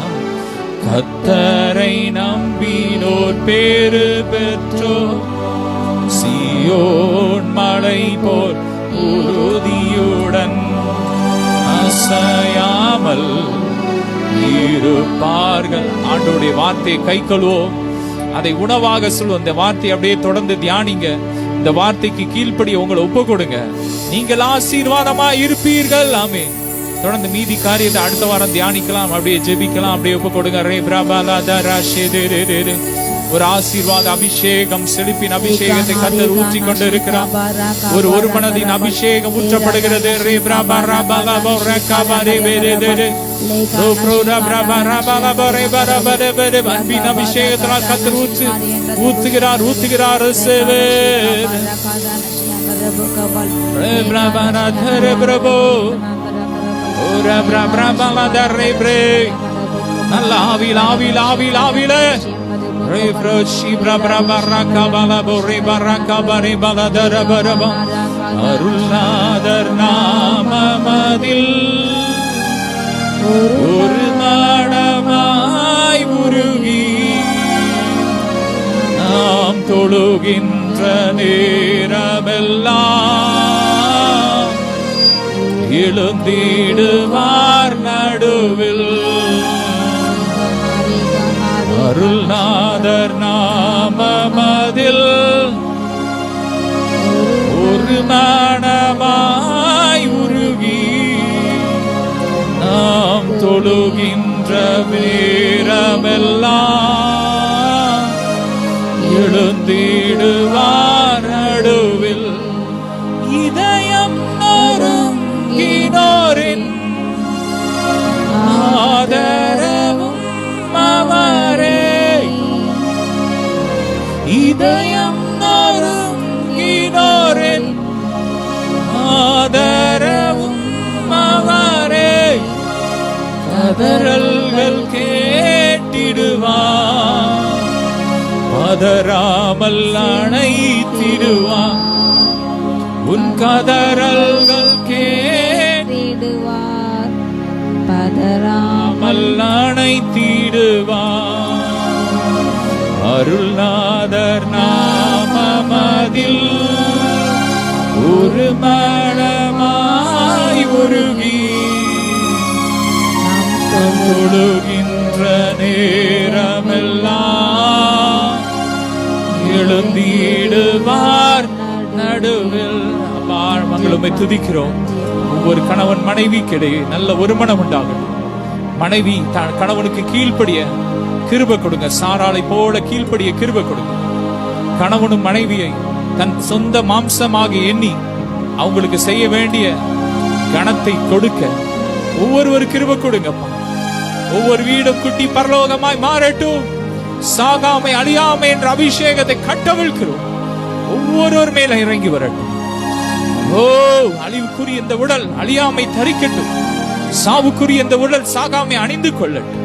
கர்த்தரை நம்பினோர் பேறு பெற்றோர் சீயோன் மலை போல் உறுதியுடன் அசையாமல் இருப்பார்கள். ஆண்டவருடைய வார்த்தையை கைக்கொள்வோம். அதை உணவாக சொல்லுவோம். இந்த வார்த்தையை அப்படியே தொடர்ந்து தியானிங்க. இந்த வார்த்தைக்கு கீழ்ப்படி உங்களை ஒப்பு கொடுங்க. நீங்கள் ஆசீர்வாதமா இருப்பீர்கள். ஆமென். தொடர்ந்து மீதி காரியத்தை அடுத்த வாரம் தியானிக்கலாம். அப்படியே ஜெபிக்கலாம். அப்படியே ஒப்பு கொடுங்க. ஒரு ஆசீர்வாத அபிஷேகம், செழிப்பின் அபிஷேகத்தை கர்த்தர் ஊற்றி கொண்டு இருக்கிறார். ஒரு மனதின் அபிஷேகம் ஊற்றப்படுகிறது. அன்பின் அபிஷேகத்தினால் கர்த்தர் ஊற்றுகிறார். நல்ல ஆவியில் ஆவியில் ஆவியில் ஆவியில அருள்நாதர் நாமமதில் ஒரு நாடமாய் உருகி நாம் தொழுகின்ற நேரமெல்லாம் எழுந்திடுவார் நடுவில். அருள்நாதர் நாமமதில் ஒரு மனமாய் உருகி நாம் தொழுகின்ற நேரமெல்லாம் எழுந்திடுவார் நடுவில். இதயம் நொறுங்கினோரின் ஆதரவும் அவரே. இதயம் நொறுங்கினோரின் ஆதரவும் அவரே. கதறல்கள் கேட்டிடுவார், பதறாமல் அணைத்திடுவார். உன் கதறல்கள் கேட்டிடுவார், பதறாமல் அணைத்திடுவார். அருள்நாதர் நாமமதில் ஒரு மனமாய் உருகி தொழுகின்ற நேரமெல்லாம் எழுந்திடுவார் நடுவில். மங்களுமை துதிக்கிறோம். ஒவ்வொரு கணவன் மனைவிக்கிடையே நல்ல ஒரு மனம் உண்டாகும். மனைவி கணவனுக்கு கீழ்ப்படிய கிருபை கொடுங்க. சாராளை போல கீழ்ப்படிய கிருபை கொடுங்க. கணவனும் மனைவியை தன் சொந்த மாம்சமாக எண்ணி அவங்களுக்கு செய்ய வேண்டிய கணத்தை கொடுக்க ஒவ்வொரு கிருபை கொடுங்கப்பா. ஒவ்வொரு வீடும் குட்டி பரலோகமாய் மாறட்டும். சாகாமை அழியாமை என்ற அபிஷேகத்தை கட்டவிழ்க்கிறோம். ஒவ்வொருவர் மேல இறங்கி வரட்டும். ஓ, அழிவுக்குரிய இந்த உடல் அழியாமை தரிக்கட்டும். சாவுக்குரிய இந்த உடல் சாகாமை அணிந்து கொள்ளட்டும்.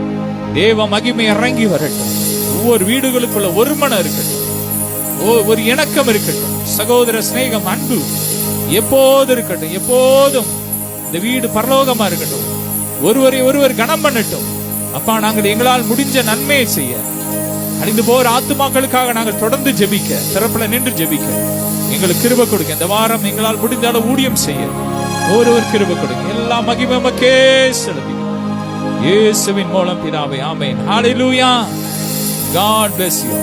தேவ மகிமை இறங்கி வரட்டும். ஒவ்வொரு வீடுகளுக்குள்ள ஒரு மனம் இருக்கட்டும். ஒரு இணக்கம் இருக்கட்டும். சகோதர சிநேகம், அன்பு எப்போதும் இருக்கட்டும். எப்போதும் இந்த வீடு பரலோகமா இருக்கட்டும். ஒருவர் கனம் பண்ணட்டும். அப்பா, நாங்கள் எங்களால் முடிஞ்ச நன்மையை செய்ய, அழிந்து போற ஆத்துமாக்களுக்காக நாங்கள் தொடர்ந்து ஜெபிக்க, திறப்புல நின்று ஜெபிக்க எங்களுக்கு கிருபை கொடுங்க. இந்த வாரம் எங்களால் முடிந்த அளவு ஊழியம் செய்ய ஒருவர் கிருபை கொடுங்க. எல்லா மகிமை உமக்கே செலுத்தி இயேசுவின் மூலம் பிதாவே, ஆமென். ஹalleluya. God bless you.